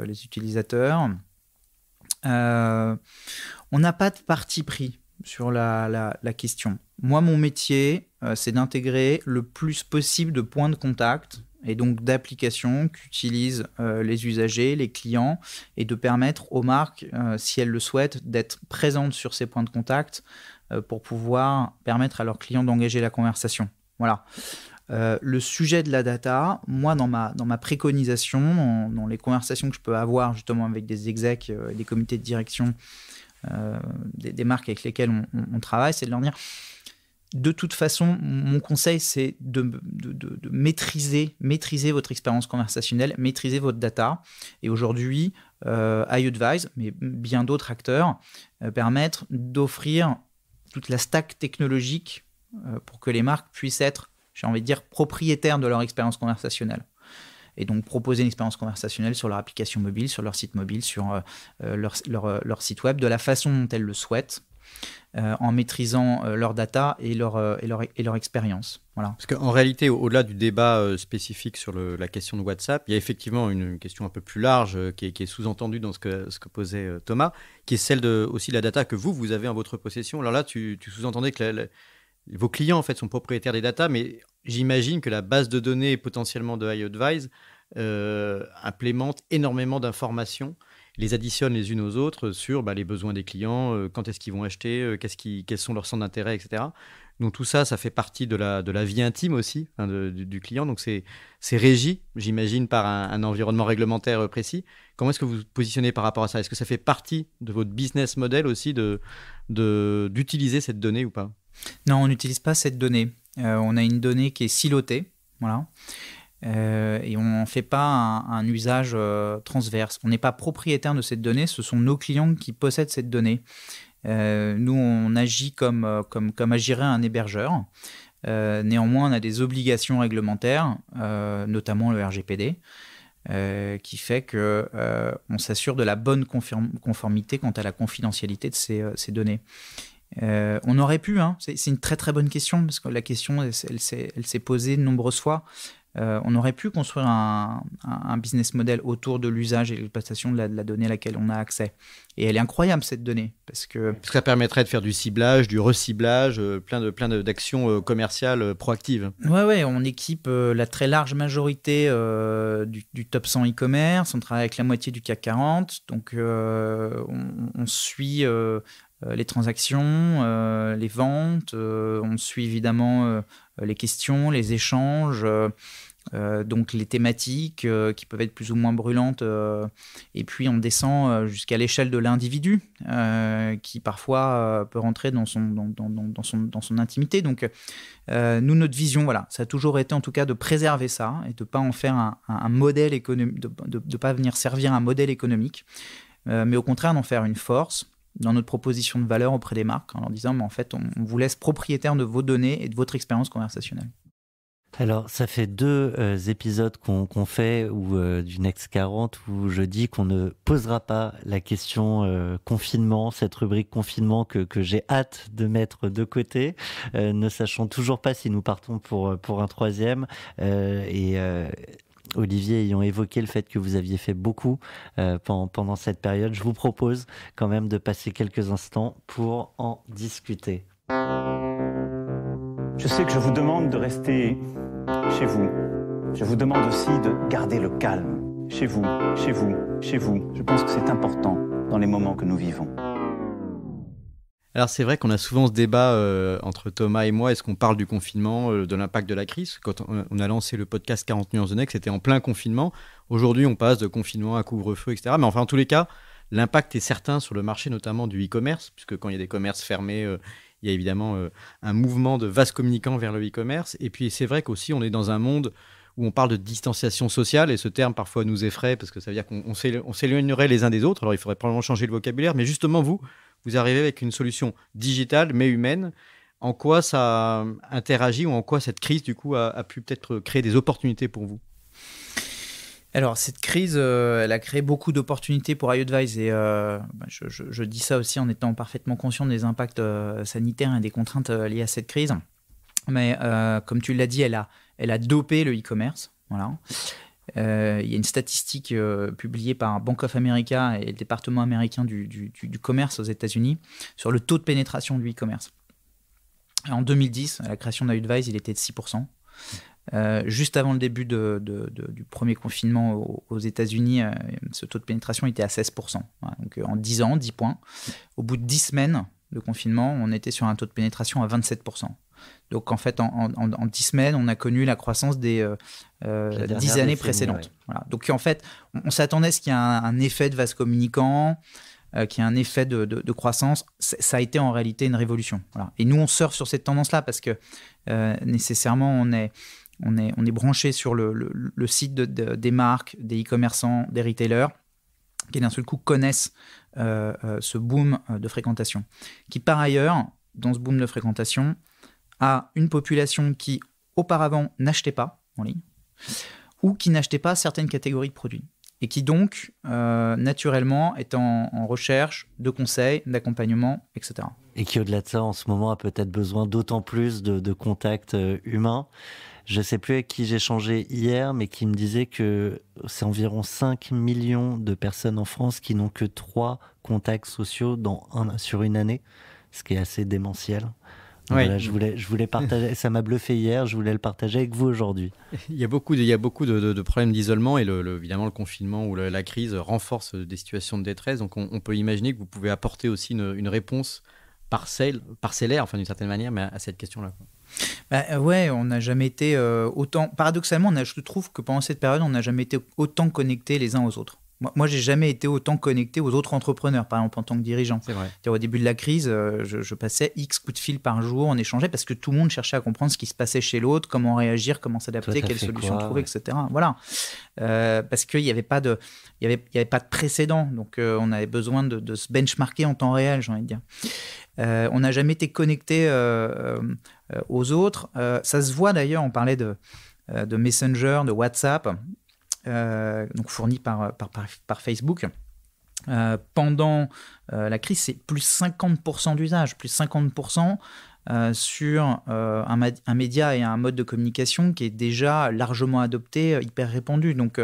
les utilisateurs. On n'a pas de parti pris sur la question. Moi, mon métier, c'est d'intégrer le plus possible de points de contact et donc d'applications qu'utilisent les usagers, les clients, et de permettre aux marques, si elles le souhaitent, d'être présentes sur ces points de contact pour pouvoir permettre à leurs clients d'engager la conversation. Voilà. Le sujet de la data, moi, dans ma préconisation, dans les conversations que je peux avoir justement avec des execs, des comités de direction, des marques avec lesquelles on travaille, c'est de leur dire... De toute façon, mon conseil, c'est de maîtriser votre expérience conversationnelle, maîtriser votre data. Et aujourd'hui, iAdvise, mais bien d'autres acteurs, permettent d'offrir toute la stack technologique pour que les marques puissent être, j'ai envie de dire, propriétaires de leur expérience conversationnelle. Et donc proposer une expérience conversationnelle sur leur application mobile, sur leur site mobile, sur leur site web, de la façon dont elles le souhaitent. En maîtrisant leur data et leur expérience. Voilà. Parce qu'en réalité, au-delà du débat spécifique sur la question de WhatsApp, il y a effectivement une question un peu plus large qui est sous-entendue dans ce que posait Thomas, qui est celle aussi de la data que vous avez en votre possession. Alors là, tu sous-entendais que vos clients en fait, sont propriétaires des data, mais j'imagine que la base de données potentiellement de iAdvise implémente énormément d'informations. les additionnent les unes aux autres sur les besoins des clients, quand est-ce qu'ils vont acheter, quels sont leurs centres d'intérêt, etc. Donc tout ça, ça fait partie de la vie intime aussi du client. Donc c'est régi, j'imagine, par un environnement réglementaire précis. Comment est-ce que vous vous positionnez par rapport à ça? Est-ce que ça fait partie de votre business model aussi d'utiliser cette donnée ou pas? Non, on n'utilise pas cette donnée. On a une donnée qui est silotée, voilà. Et on n'en fait pas un usage transverse. On n'est pas propriétaire de cette donnée, ce sont nos clients qui possèdent cette donnée. Nous, on agit comme agirait un hébergeur. Néanmoins, on a des obligations réglementaires, notamment le RGPD, qui fait qu'on s'assure de la bonne conformité quant à la confidentialité de ces données. On aurait pu, c'est une très très bonne question, parce que la question elle s'est posée de nombreuses fois. On aurait pu construire un business model autour de l'usage et de l'exploitation de la donnée à laquelle on a accès. Et elle est incroyable, cette donnée. Parce que ça permettrait de faire du ciblage, du reciblage, plein d'actions commerciales proactives. Ouais, on équipe la très large majorité du top 100 e-commerce. On travaille avec la moitié du CAC 40. Donc, on suit les transactions, les ventes. On suit évidemment les questions, les échanges, donc les thématiques qui peuvent être plus ou moins brûlantes. Et puis on descend jusqu'à l'échelle de l'individu qui parfois peut rentrer dans son intimité. Donc nous, notre vision, voilà, ça a toujours été en tout cas de préserver ça et de ne pas en faire un modèle économique, de pas venir servir un modèle économique, mais au contraire d'en faire une force dans notre proposition de valeur auprès des marques, en leur disant, mais en fait, on vous laisse propriétaire de vos données et de votre expérience conversationnelle. Alors, ça fait 2 épisodes qu'on fait du Next 40 où je dis qu'on ne posera pas la question confinement, cette rubrique confinement que j'ai hâte de mettre de côté, ne sachant toujours pas si nous partons pour un troisième. Olivier ayant évoqué le fait que vous aviez fait beaucoup pendant cette période, je vous propose quand même de passer quelques instants pour en discuter. Je sais que je vous demande de rester chez vous. Je vous demande aussi de garder le calme. Chez vous, chez vous, chez vous. Je pense que c'est important dans les moments que nous vivons. Alors c'est vrai qu'on a souvent ce débat entre Thomas et moi, est-ce qu'on parle du confinement, de l'impact de la crise? Quand on a lancé le podcast 40 nuances de Next, c'était en plein confinement. Aujourd'hui, on passe de confinement à couvre-feu, etc. Mais enfin, en tous les cas, l'impact est certain sur le marché, notamment du e-commerce, puisque quand il y a des commerces fermés, il y a évidemment un mouvement de vases communicants vers le e-commerce. Et puis c'est vrai qu'aussi, on est dans un monde où on parle de distanciation sociale, et ce terme parfois nous effraie, parce que ça veut dire qu'on s'éloignerait les uns des autres. Alors il faudrait probablement changer le vocabulaire, mais justement vous arrivez avec une solution digitale mais humaine. En quoi ça interagit ou en quoi cette crise du coup a pu peut-être créer des opportunités pour vous? Alors cette crise, elle a créé beaucoup d'opportunités pour iAdvise et je dis ça aussi en étant parfaitement conscient des impacts sanitaires et des contraintes liées à cette crise. Mais comme tu l'as dit, elle a dopé le e-commerce. Voilà. Il y a une statistique publiée par Bank of America et le département américain du commerce aux États-Unis sur le taux de pénétration du e-commerce. En 2010, à la création d'iAdvise, il était de 6%. Juste avant le début du premier confinement aux États-Unis, ce taux de pénétration était à 16%. Voilà, donc en 10 ans, 10 points. Au bout de 10 semaines de confinement, on était sur un taux de pénétration à 27%. Donc en fait, en 10 semaines, on a connu la croissance des 10 années précédentes. Ouais. Voilà. Donc en fait, on s'attendait à ce qu'il y ait un effet de vase communicant, qu'il y ait un effet de croissance. Ça a été en réalité une révolution. Voilà. Et nous, on surfe sur cette tendance-là parce que nécessairement, on est branché sur le site des marques, des e-commerçants, des retailers qui d'un seul coup connaissent ce boom de fréquentation. Qui par ailleurs, dans ce boom de fréquentation, a une population qui auparavant n'achetait pas en ligne ou qui n'achetait pas certaines catégories de produits et qui donc naturellement est en recherche de conseils, d'accompagnement, etc. Et qui au-delà de ça en ce moment a peut-être besoin d'autant plus de contacts humains. Je ne sais plus avec qui j'ai échangé hier, mais qui me disait que c'est environ 5 millions de personnes en France qui n'ont que 3 contacts sociaux sur une année, ce qui est assez démentiel. Oui. Voilà, je voulais partager. Ça m'a bluffé hier. Je voulais le partager avec vous aujourd'hui. Il y a beaucoup de problèmes d'isolement et évidemment le confinement ou la crise renforce des situations de détresse. Donc on peut imaginer que vous pouvez apporter aussi une réponse parcellaire, enfin d'une certaine manière, mais à cette question-là. Ouais, on n'a jamais été autant. Paradoxalement, je trouve que pendant cette période, on n'a jamais été autant connectés les uns aux autres. Moi, j'ai jamais été autant connecté aux autres entrepreneurs, par exemple en tant que dirigeant. C'est vrai. Au début de la crise, je passais X coups de fil par jour, on échangeait parce que tout le monde cherchait à comprendre ce qui se passait chez l'autre, comment réagir, comment s'adapter, quelles solutions trouver, etc. Voilà. Parce qu'il n'y avait pas de précédent, donc on avait besoin de se benchmarker en temps réel, j'ai envie de dire. On n'a jamais été connecté aux autres. Ça se voit d'ailleurs, on parlait de Messenger, de WhatsApp, donc fourni par Facebook. Pendant la crise, c'est plus 50% d'usage, plus 50% sur un média et un mode de communication qui est déjà largement adopté, hyper répandu. Donc,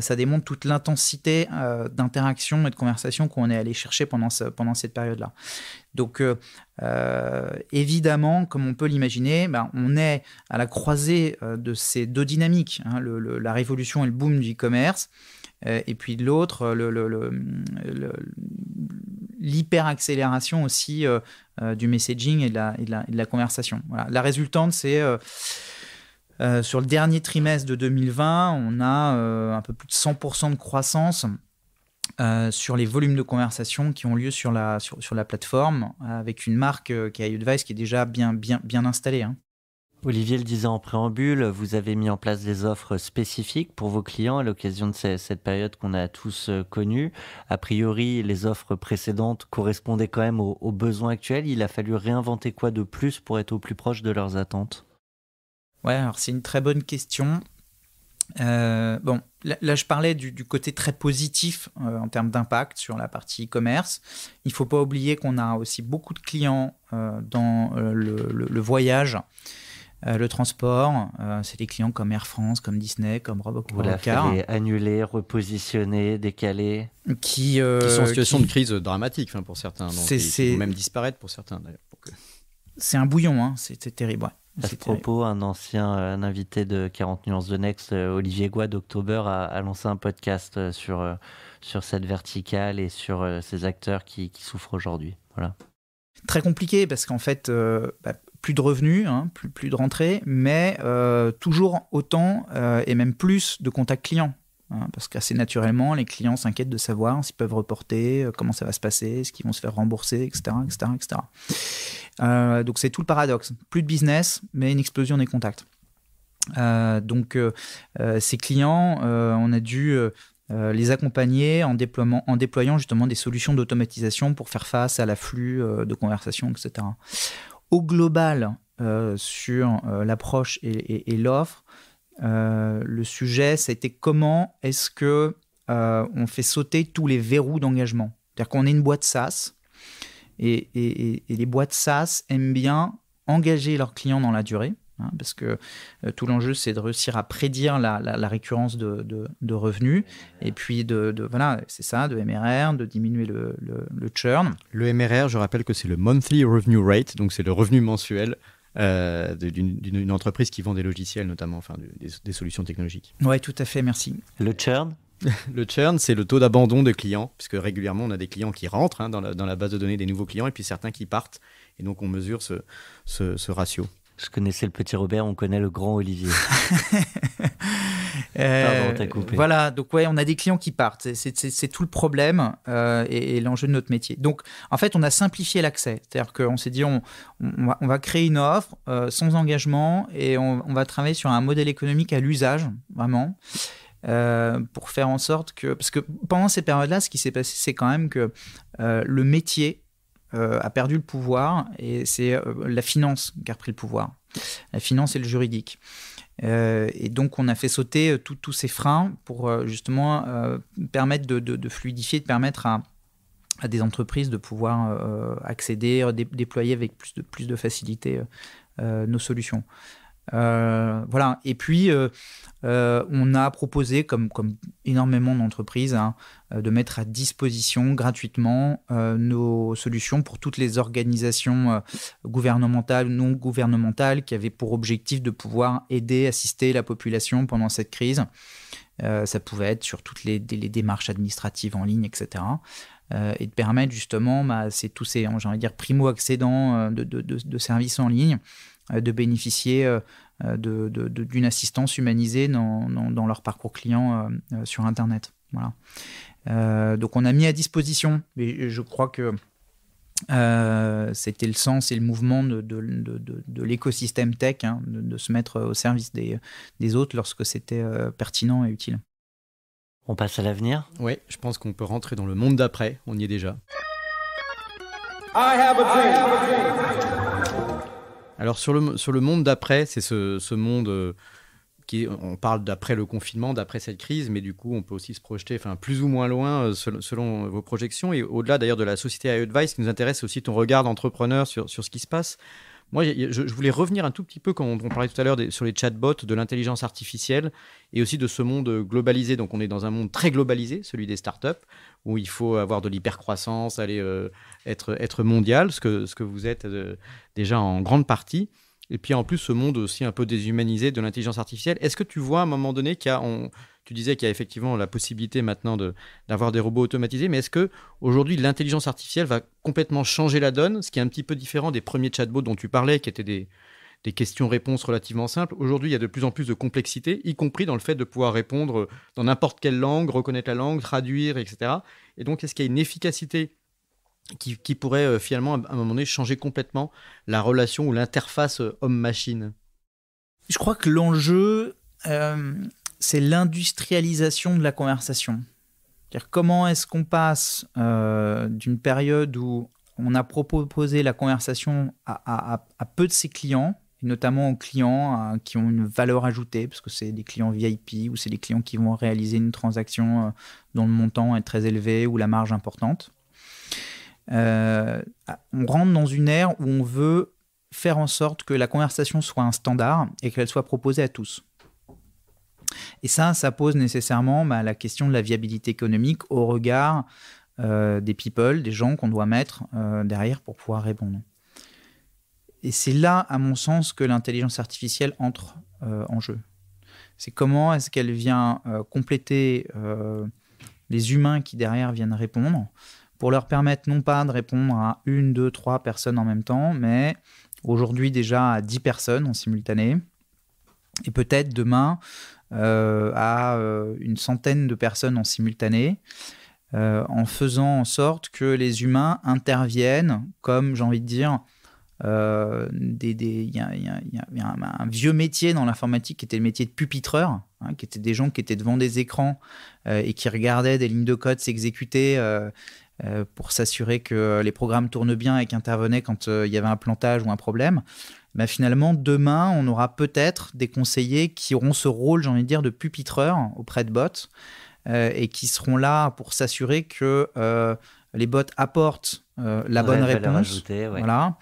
ça démontre toute l'intensité d'interaction et de conversation qu'on est allé chercher pendant cette période-là. Donc, évidemment, comme on peut l'imaginer, on est à la croisée de ces deux dynamiques, hein, la révolution et le boom du e-commerce, et puis de l'autre, l'hyper-accélération aussi du messaging et de la conversation. Voilà. La résultante, c'est sur le dernier trimestre de 2020, on a un peu plus de 100% de croissance sur les volumes de conversation qui ont lieu sur la plateforme, avec une marque qui est iAdvice qui est déjà bien installée. Hein. Olivier le disait en préambule, vous avez mis en place des offres spécifiques pour vos clients à l'occasion de cette période qu'on a tous connue. A priori, les offres précédentes correspondaient quand même aux besoins actuels. Il a fallu réinventer quoi de plus pour être au plus proche de leurs attentes ? Ouais, alors c'est une très bonne question. Là, je parlais du côté très positif en termes d'impact sur la partie e-commerce. Il ne faut pas oublier qu'on a aussi beaucoup de clients dans le voyage, le transport. C'est des clients comme Air France, comme Disney, comme Robocop. Vous l'avez annulé, repositionné, décalé. Qui sont en situation de crise dramatique pour certains. Donc ils vont même disparaître pour certains d'ailleurs. C'est un bouillon, hein, c'était terrible. Ouais. À ce propos, un invité de 40 nuances de Next, Olivier Goua d'October, a lancé un podcast sur cette verticale et sur ces acteurs qui souffrent aujourd'hui. Voilà. Très compliqué parce qu'en fait, plus de revenus, hein, plus de rentrées, mais toujours autant et même plus de contacts clients. Hein, parce qu'assez naturellement, les clients s'inquiètent de savoir s'ils peuvent reporter, comment ça va se passer, est-ce qu'ils vont se faire rembourser, etc. Donc c'est tout le paradoxe. Plus de business, mais une explosion des contacts. Donc ces clients, on a dû les accompagner en déployant justement des solutions d'automatisation pour faire face à l'afflux de conversations, etc. Au global, sur l'approche et l'offre, le sujet, ça a été comment est-ce que on fait sauter tous les verrous d'engagement. C'est-à-dire qu'on est une boîte SaaS et les boîtes SaaS aiment bien engager leurs clients dans la durée, hein, parce que tout l'enjeu, c'est de réussir à prédire la récurrence de revenus et puis voilà, c'est ça, de MRR, de diminuer le churn. Le MRR, je rappelle que c'est le Monthly Revenue Rate, donc c'est le revenu mensuel d'une entreprise qui vend des logiciels notamment, des solutions technologiques. Oui, tout à fait, merci. Le churn ? Le churn, c'est le taux d'abandon de clients, puisque régulièrement on a des clients qui rentrent dans la base de données des nouveaux clients et puis certains qui partent, et donc on mesure ce ratio. Je connaissais le petit Robert, on connaît le grand Olivier. Pardon, t'as coupé. Voilà, donc ouais, on a des clients qui partent. C'est tout le problème et l'enjeu de notre métier. Donc, en fait, on a simplifié l'accès. C'est-à-dire qu'on s'est dit, on va créer une offre sans engagement et on va travailler sur un modèle économique à l'usage, vraiment, pour faire en sorte que... Parce que pendant ces périodes-là, ce qui s'est passé, c'est quand même que le métier a perdu le pouvoir et c'est la finance qui a repris le pouvoir. La finance et le juridique. Et donc, on a fait sauter tous ces freins pour justement permettre de fluidifier, de permettre à des entreprises de pouvoir accéder, déployer avec plus de facilité nos solutions. Voilà. Et puis, on a proposé, comme énormément d'entreprises, de mettre à disposition gratuitement nos solutions pour toutes les organisations gouvernementales ou non gouvernementales qui avaient pour objectif de pouvoir aider, assister la population pendant cette crise. Ça pouvait être sur toutes les démarches administratives en ligne, etc. Et de permettre justement, c'est tous ces, j'ai envie de dire, primo-accédants de services en ligne, de bénéficier d'une assistance humanisée dans leur parcours client sur Internet. Voilà. Donc on a mis à disposition, et je crois que c'était le sens et le mouvement de l'écosystème tech, de se mettre au service des autres lorsque c'était pertinent et utile. On passe à l'avenir ? Oui, je pense qu'on peut rentrer dans le monde d'après, on y est déjà. Alors sur le monde d'après, c'est ce monde on parle d'après le confinement, d'après cette crise, mais du coup on peut aussi se projeter plus ou moins loin selon vos projections. Et au-delà d'ailleurs de la société iAdvice, ce qui nous intéresse, c'est aussi ton regard d'entrepreneur sur ce qui se passe. Moi, je voulais revenir un tout petit peu, quand on parlait tout à l'heure sur les chatbots, de l'intelligence artificielle et aussi de ce monde globalisé. Donc, on est dans un monde très globalisé, celui des startups, où il faut avoir de l'hypercroissance, aller être mondial, ce que vous êtes déjà en grande partie. Et puis, en plus, ce monde aussi un peu déshumanisé de l'intelligence artificielle. Est-ce que tu vois à un moment donné tu disais qu'il y a effectivement la possibilité maintenant d'avoir des robots automatisés, mais est-ce qu'aujourd'hui, l'intelligence artificielle va complètement changer la donne, ce qui est un petit peu différent des premiers chatbots dont tu parlais, qui étaient des questions-réponses relativement simples. Aujourd'hui, il y a de plus en plus de complexité, y compris dans le fait de pouvoir répondre dans n'importe quelle langue, reconnaître la langue, traduire, etc. Et donc, est-ce qu'il y a une efficacité qui pourrait finalement, à un moment donné, changer complètement la relation ou l'interface homme-machine ? Je crois que l'enjeu, c'est l'industrialisation de la conversation. C'est-à-dire comment est-ce qu'on passe d'une période où on a proposé la conversation à peu de ses clients, et notamment aux clients qui ont une valeur ajoutée, parce que c'est des clients VIP ou c'est des clients qui vont réaliser une transaction dont le montant est très élevé ou la marge importante. On rentre dans une ère où on veut faire en sorte que la conversation soit un standard et qu'elle soit proposée à tous. Et ça pose nécessairement la question de la viabilité économique au regard des people, des gens qu'on doit mettre derrière pour pouvoir répondre. Et c'est là, à mon sens, que l'intelligence artificielle entre en jeu. C'est comment est-ce qu'elle vient compléter les humains qui derrière viennent répondre, pour leur permettre non pas de répondre à 1, 2, 3 personnes en même temps, mais aujourd'hui déjà à 10 personnes en simultané, et peut-être demain à une centaine de personnes en simultané, en faisant en sorte que les humains interviennent, comme j'ai envie de dire, il y a un vieux métier dans l'informatique qui était le métier de pupitreur, qui étaient des gens qui étaient devant des écrans et qui regardaient des lignes de code s'exécuter pour s'assurer que les programmes tournent bien et qu'intervenaient quand il y avait un plantage ou un problème. Finalement, demain, on aura peut-être des conseillers qui auront ce rôle, j'ai envie de dire, de pupitreur auprès de bots et qui seront là pour s'assurer que les bots apportent la bonne réponse. Ajoutée, ouais. Voilà.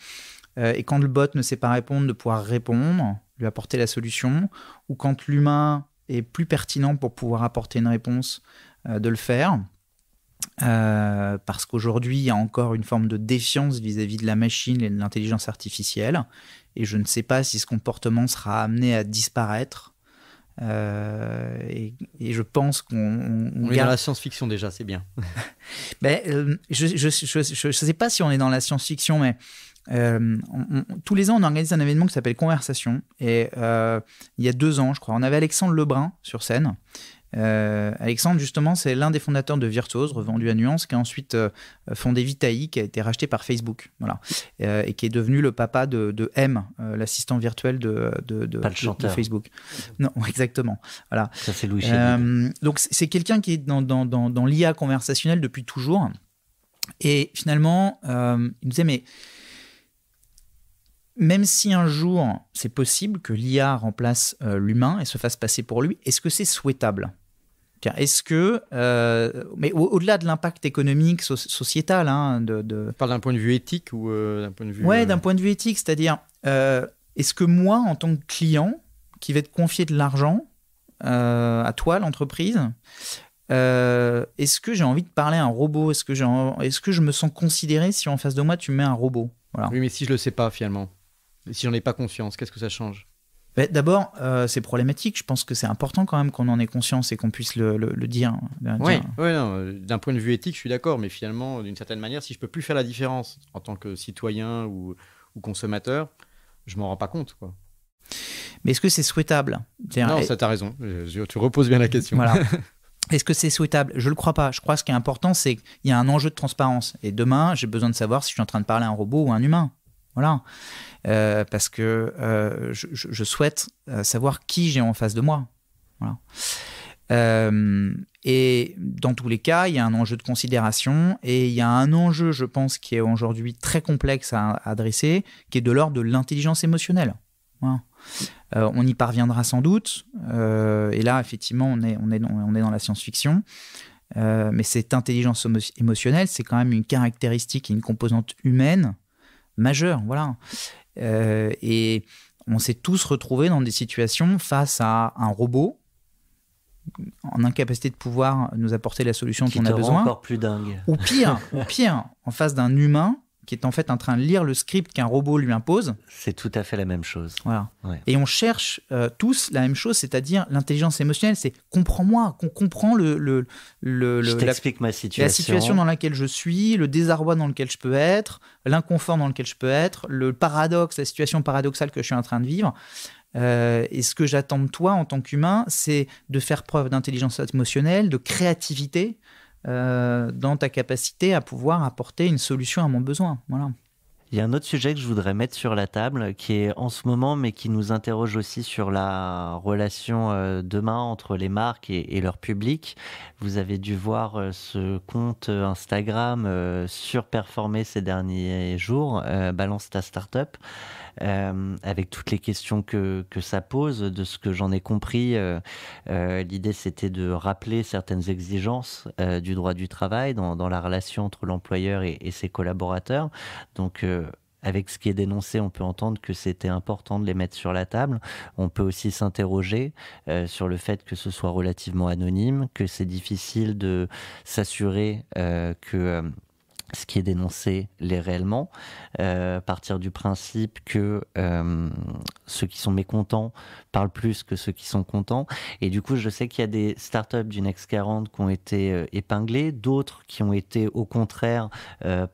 Et quand le bot ne sait pas répondre, de pouvoir répondre, lui apporter la solution, ou quand l'humain est plus pertinent pour pouvoir apporter une réponse, de le faire. Parce qu'aujourd'hui, il y a encore une forme de défiance vis-à-vis de la machine et de l'intelligence artificielle. Et je ne sais pas si ce comportement sera amené à disparaître. Et je pense qu'on est dans la science-fiction déjà, c'est bien. Je ne sais pas si on est dans la science-fiction, mais tous les ans, on organise un événement qui s'appelle Conversation. Et il y a 2 ans, je crois, on avait Alexandre Lebrun sur scène. Alexandre, justement, c'est l'un des fondateurs de Virtuose, revendu à Nuance, qui a ensuite fondé Vitaï, qui a été racheté par Facebook, voilà, et qui est devenu le papa de M, l'assistant virtuel de Facebook. Non, exactement. Voilà. Ça, c'est Louis Chédid. Donc, c'est quelqu'un qui est dans l'IA conversationnelle depuis toujours. Et finalement, il nous disait, mais même si un jour, c'est possible que l'IA remplace l'humain et se fasse passer pour lui, est-ce que c'est souhaitable ? Est-ce que, mais au-delà de l'impact économique, sociétal, Tu parles d'un point de vue éthique ou d'un point de vue... Ouais, d'un point de vue éthique, c'est-à-dire, est-ce que moi, en tant que client, qui va te confier de l'argent à toi, l'entreprise, est-ce que j'ai envie de parler à un robot ? Est-ce que je me sens considéré si en face de moi, tu mets un robot ? Voilà. Oui, mais si je le sais pas finalement, si j'en ai pas conscience, qu'est-ce que ça change ? D'abord, c'est problématique. Je pense que c'est important quand même qu'on en ait conscience et qu'on puisse le dire. Oui, d'un point de vue éthique, je suis d'accord, mais finalement, d'une certaine manière, si je peux plus faire la différence en tant que citoyen ou consommateur, je m'en rends pas compte, quoi. Mais est-ce que c'est souhaitable ? Non, ça t'as raison. Tu reposes bien la question. Voilà. Est-ce que c'est souhaitable ? Je ne le crois pas. Je crois que ce qui est important, c'est qu'il y a un enjeu de transparence. Et demain, j'ai besoin de savoir si je suis en train de parler à un robot ou à un humain. Voilà. Parce que je souhaite savoir qui j'ai en face de moi. Voilà. Et dans tous les cas, il y a un enjeu de considération et il y a un enjeu, je pense, qui est aujourd'hui très complexe à adresser, qui est de l'ordre de l'intelligence émotionnelle. Voilà. On y parviendra sans doute. Et là, effectivement, on est dans la science-fiction. Mais cette intelligence émotionnelle, c'est quand même une caractéristique et une composante humaine majeure. Voilà. Et on s'est tous retrouvés dans des situations face à un robot en incapacité de pouvoir nous apporter la solution dont on a besoin. Encore plus dingue. Ou pire, en face d'un humain qui est en fait en train de lire le script qu'un robot lui impose. C'est tout à fait la même chose. Voilà. Ouais. Et on cherche tous la même chose, c'est-à-dire l'intelligence émotionnelle, c'est comprends-moi, qu'on comprend je t'explique ma situation. La situation dans laquelle je suis, le désarroi dans lequel je peux être, l'inconfort dans lequel je peux être, le paradoxe, la situation paradoxale que je suis en train de vivre. Et ce que j'attends de toi en tant qu'humain, c'est de faire preuve d'intelligence émotionnelle, de créativité, dans ta capacité à pouvoir apporter une solution à mon besoin. Voilà. Il y a un autre sujet que je voudrais mettre sur la table, qui est en ce moment, mais qui nous interroge aussi sur la relation demain entre les marques et leur public. Vous avez dû voir ce compte Instagram surperformer ces derniers jours, Balance ta startup. Avec toutes les questions que ça pose, de ce que j'en ai compris, l'idée c'était de rappeler certaines exigences du droit du travail dans la relation entre l'employeur et ses collaborateurs. Donc avec ce qui est dénoncé, on peut entendre que c'était important de les mettre sur la table. On peut aussi s'interroger sur le fait que ce soit relativement anonyme, que c'est difficile de s'assurer que ce qui est dénoncé l'est réellement, partir du principe que ceux qui sont mécontents parlent plus que ceux qui sont contents. Et du coup, je sais qu'il y a des startups du Next 40 qui ont été épinglées, d'autres qui ont été au contraire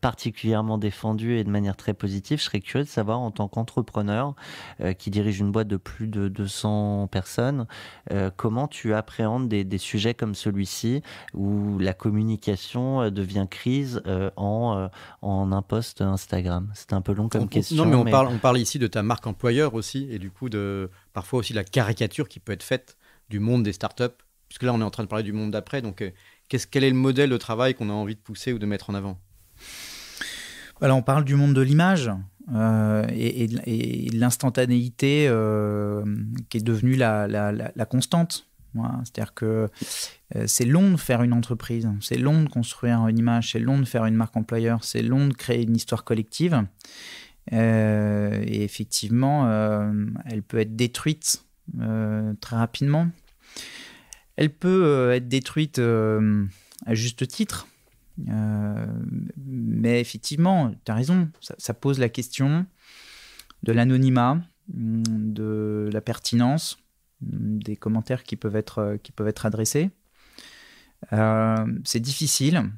particulièrement défendues et de manière très positive. Je serais curieux de savoir, en tant qu'entrepreneur qui dirige une boîte de plus de 200 personnes, comment tu appréhendes des sujets comme celui-ci, où la communication devient crise en un post Instagram. C'était un peu long comme question. Non, mais on parle ici de ta marque employeur aussi, et du coup parfois aussi la caricature qui peut être faite du monde des startups, puisque là on est en train de parler du monde d'après, donc quel est le modèle de travail qu'on a envie de pousser ou de mettre en avant ? Voilà, on parle du monde de l'image et de l'instantanéité qui est devenue la constante. Voilà, c'est-à-dire que c'est long de faire une entreprise, c'est long de construire une image, c'est long de faire une marque employeur, c'est long de créer une histoire collective. Et effectivement, elle peut être détruite très rapidement. Elle peut être détruite à juste titre. Mais effectivement, tu as raison, ça pose la question de l'anonymat, de la pertinence des commentaires qui peuvent être adressés. C'est difficile.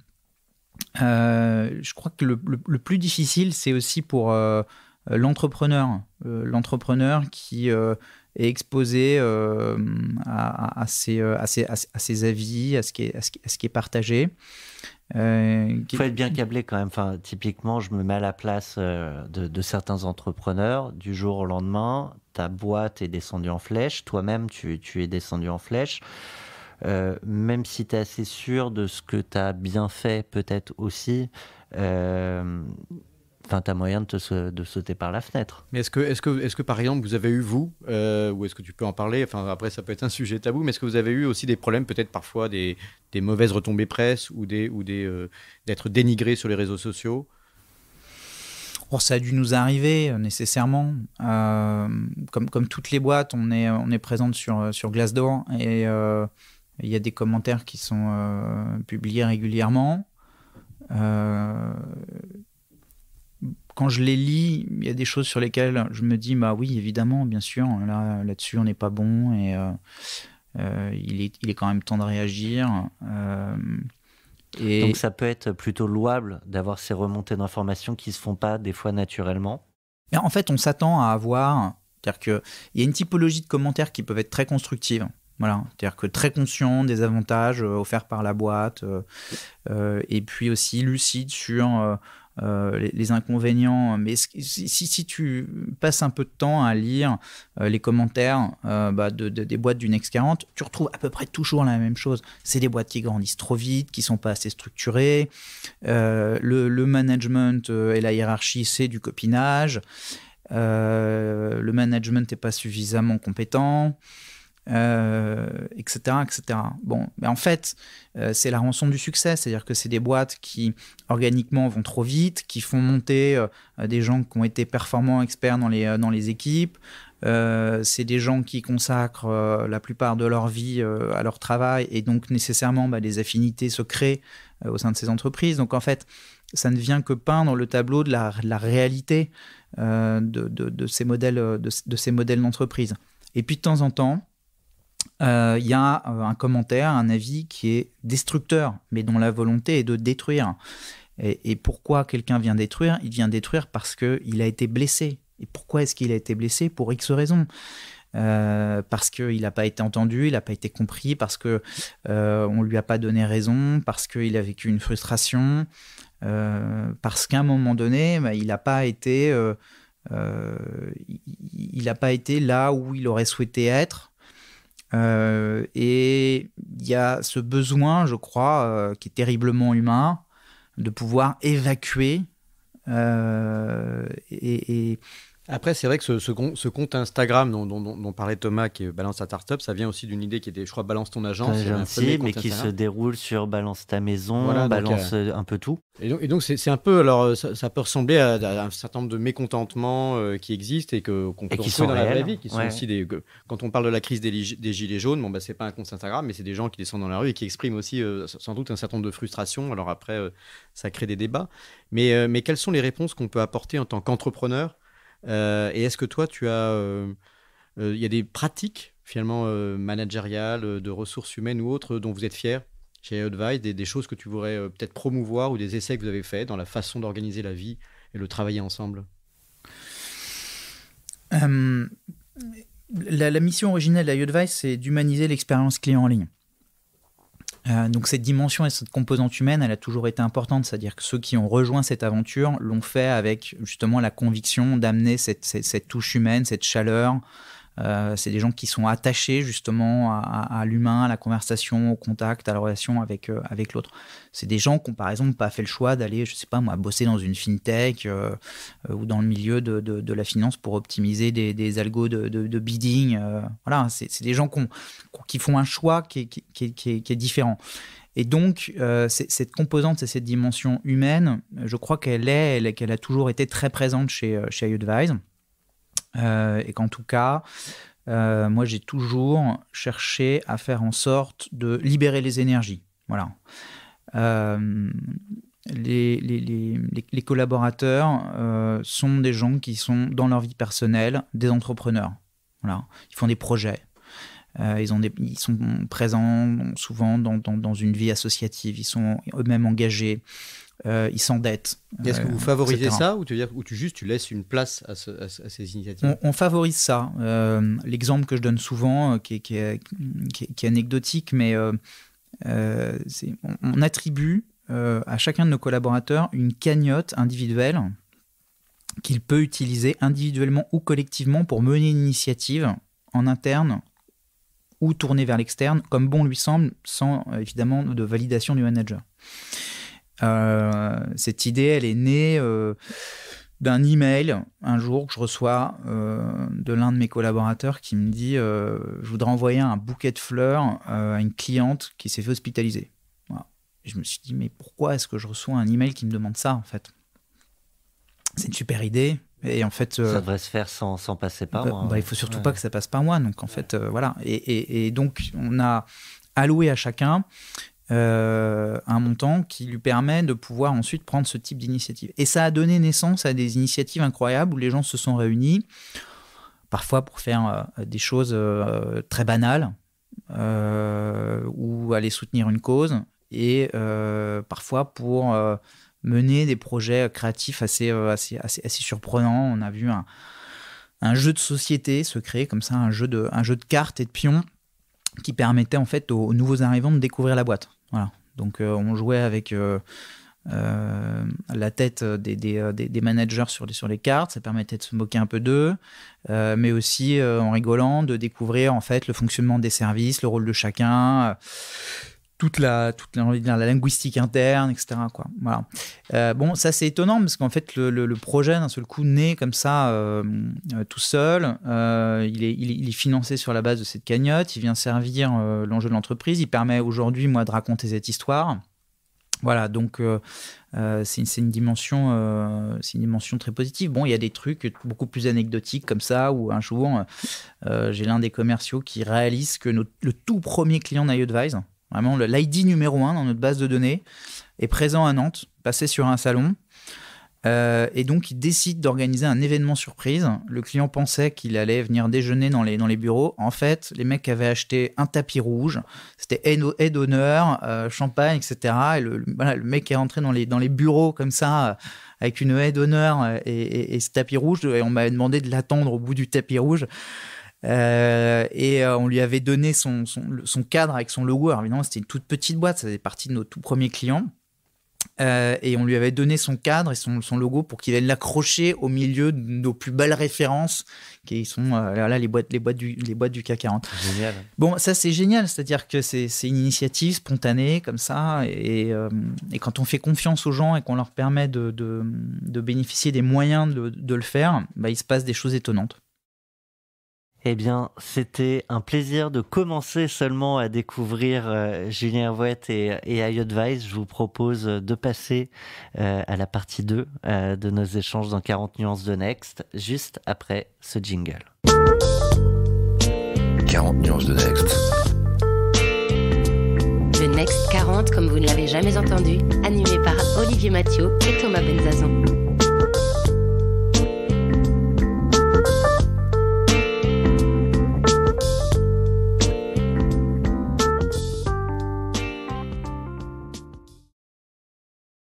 Je crois que le plus difficile, c'est aussi pour l'entrepreneur. L'entrepreneur qui est exposé à ses avis, à ce qui est partagé. Il faut être bien câblé quand même. Enfin, typiquement, je me mets à la place de certains entrepreneurs. Du jour au lendemain, ta boîte est descendue en flèche. Toi-même, tu es descendu en flèche. Même si tu es assez sûr de ce que tu as bien fait, peut-être aussi, tu as moyen de sauter par la fenêtre. Mais est-ce que par exemple, vous avez eu, ou est-ce que tu peux en parler, après ça peut être un sujet tabou, mais est-ce que vous avez eu aussi des problèmes, peut-être parfois des mauvaises retombées presse ou d'être dénigré sur les réseaux sociaux ? Bon, ça a dû nous arriver nécessairement. Comme toutes les boîtes, on est présente sur Glassdoor et il y a des commentaires qui sont publiés régulièrement. Quand je les lis, il y a des choses sur lesquelles je me dis bah oui, évidemment, bien sûr, là-dessus on n'est pas bon et il est quand même temps de réagir. Donc ça peut être plutôt louable d'avoir ces remontées d'informations qui se font pas des fois naturellement. Mais en fait, on s'attend à avoir, c'est-à-dire qu'il y a une typologie de commentaires qui peuvent être très constructives. Voilà, c'est-à-dire que très conscient des avantages offerts par la boîte et puis aussi lucide sur les inconvénients. Mais si tu passes un peu de temps à lire les commentaires des boîtes du Next 40, tu retrouves à peu près toujours la même chose. C'est des boîtes qui grandissent trop vite, qui ne sont pas assez structurées. Le management et la hiérarchie, c'est du copinage. Le management n'est pas suffisamment compétent. Etc. Bon, mais en fait, c'est la rançon du succès, c'est-à-dire que c'est des boîtes qui organiquement vont trop vite, qui font monter des gens qui ont été performants, experts dans les équipes. C'est des gens qui consacrent la plupart de leur vie à leur travail et donc nécessairement des affinités se créent au sein de ces entreprises. Donc en fait, ça ne vient que peindre le tableau de la réalité de ces modèles d'entreprise. Et puis de temps en temps, il y a un commentaire, un avis qui est destructeur, mais dont la volonté est de détruire. Et pourquoi quelqu'un vient détruire ? Il vient détruire parce qu'il a été blessé. Et pourquoi est-ce qu'il a été blessé ? Pour X raisons. Parce qu'il n'a pas été entendu, il n'a pas été compris, parce qu'on ne lui a pas donné raison, parce qu'il a vécu une frustration, parce qu'à un moment donné, il n'a pas été là où il aurait souhaité être. Et il y a ce besoin, je crois, qui est terriblement humain, de pouvoir évacuer et Après, c'est vrai que ce compte Instagram dont parlait Thomas, qui est Balance ta startup, ça vient aussi d'une idée qui était, je crois, Balance ton agence. Mais qui se déroule sur Balance ta maison, voilà, Balance un peu tout. Et donc c'est un peu, alors ça peut ressembler à un certain nombre de mécontentements qui existent et qu'on peut retrouver dans la vraie vie, qui sont aussi quand on parle de la crise des gilets jaunes, bon, c'est pas un compte Instagram, mais c'est des gens qui descendent dans la rue et qui expriment aussi sans doute un certain nombre de frustrations. Alors après, ça crée des débats. Mais quelles sont les réponses qu'on peut apporter en tant qu'entrepreneur ? Et est-ce que toi, tu as, il y a des pratiques finalement managériales, de ressources humaines ou autres dont vous êtes fiers chez iAdvice, des choses que tu voudrais peut-être promouvoir ou des essais que vous avez faits dans la façon d'organiser la vie et le travailler ensemble ? La mission originelle d'iAdvice, c'est d'humaniser l'expérience client en ligne. Donc cette dimension et cette composante humaine, elle a toujours été importante, c'est-à-dire que ceux qui ont rejoint cette aventure l'ont fait avec justement la conviction d'amener cette touche humaine, cette chaleur. C'est des gens qui sont attachés justement à l'humain, à la conversation, au contact, à la relation avec l'autre. C'est des gens qui n'ont par exemple pas fait le choix d'aller, je sais pas moi, bosser dans une fintech ou dans le milieu de la finance pour optimiser des algos de bidding. Voilà, c'est des gens qui font un choix qui est différent. Et donc, cette composante et cette dimension humaine, je crois qu'elle a toujours été très présente chez iAdvice. Et qu'en tout cas, moi j'ai toujours cherché à faire en sorte de libérer les énergies. Voilà. Les collaborateurs sont des gens qui sont dans leur vie personnelle des entrepreneurs. Voilà. Ils font des projets. Ils sont présents souvent dans une vie associative. Ils sont eux-mêmes engagés. Ils s'endettent. Est-ce que vous favorisez ça ou tu laisses une place à ces initiatives ? On favorise ça. L'exemple que je donne souvent, qui est anecdotique, mais on attribue à chacun de nos collaborateurs une cagnotte individuelle qu'il peut utiliser individuellement ou collectivement pour mener une initiative en interne ou tourner vers l'externe, comme bon lui semble, sans évidemment de validation du manager. Cette idée, elle est née d'un email un jour que je reçois de l'un de mes collaborateurs qui me dit je voudrais envoyer un bouquet de fleurs à une cliente qui s'est fait hospitaliser. Voilà. Et je me suis dit mais pourquoi est-ce que je reçois un email qui me demande ça en fait ? c'est une super idée. Et en fait, ça devrait se faire sans passer par moi. Il faut surtout pas que ça passe par moi. Donc en fait, voilà. Et donc on a alloué à chacun un montant qui lui permet de pouvoir ensuite prendre ce type d'initiative. Et ça a donné naissance à des initiatives incroyables où les gens se sont réunis, parfois pour faire des choses très banales, ou aller soutenir une cause, et parfois pour mener des projets créatifs assez surprenants. On a vu un jeu de société se créer comme ça, un jeu de cartes et de pions qui permettait en fait aux nouveaux arrivants de découvrir la boîte. Voilà. Donc on jouait avec la tête des managers sur les cartes, ça permettait de se moquer un peu d'eux, mais aussi en rigolant de découvrir en fait le fonctionnement des services, le rôle de chacun, toute la linguistique interne, etc. quoi. Voilà. Bon, ça c'est étonnant parce qu'en fait le projet d'un seul coup naît comme ça tout seul. Il est financé sur la base de cette cagnotte. Il vient servir l'enjeu de l'entreprise. Il permet aujourd'hui moi de raconter cette histoire. Voilà, donc c'est une dimension très positive. Bon, il y a des trucs beaucoup plus anecdotiques comme ça, où un jour, j'ai l'un des commerciaux qui réalise que le tout premier client d'iAdvise, vraiment l'ID numéro 1 dans notre base de données, est présent à Nantes, passé sur un salon. Et donc, il décide d'organiser un événement surprise. Le client pensait qu'il allait venir déjeuner dans les bureaux. En fait, les mecs avaient acheté un tapis rouge. C'était aide d'honneur, champagne, etc. Et le mec est rentré dans les bureaux comme ça, avec une haie d'honneur et ce tapis rouge. Et on m'avait demandé de l'attendre au bout du tapis rouge. Et on lui avait donné son cadre avec son logo. Alors évidemment, c'était une toute petite boîte. Ça faisait partie de nos tout premiers clients. Et on lui avait donné son cadre et son logo pour qu'il vienne l'accrocher au milieu de nos plus belles références, qui sont là, les boîtes du CAC 40. Génial. Bon, ça c'est génial, c'est-à-dire que c'est une initiative spontanée comme ça, et quand on fait confiance aux gens et qu'on leur permet de bénéficier des moyens de le faire, bah, il se passe des choses étonnantes. Eh bien, c'était un plaisir de commencer seulement à découvrir Julien Hervouet et iAdvise. Je vous propose de passer à la partie 2 de nos échanges dans 40 nuances de Next, juste après ce jingle. 40 nuances de Next. Le Next 40, comme vous ne l'avez jamais entendu, animé par Olivier Mathieu et Thomas Benzazon.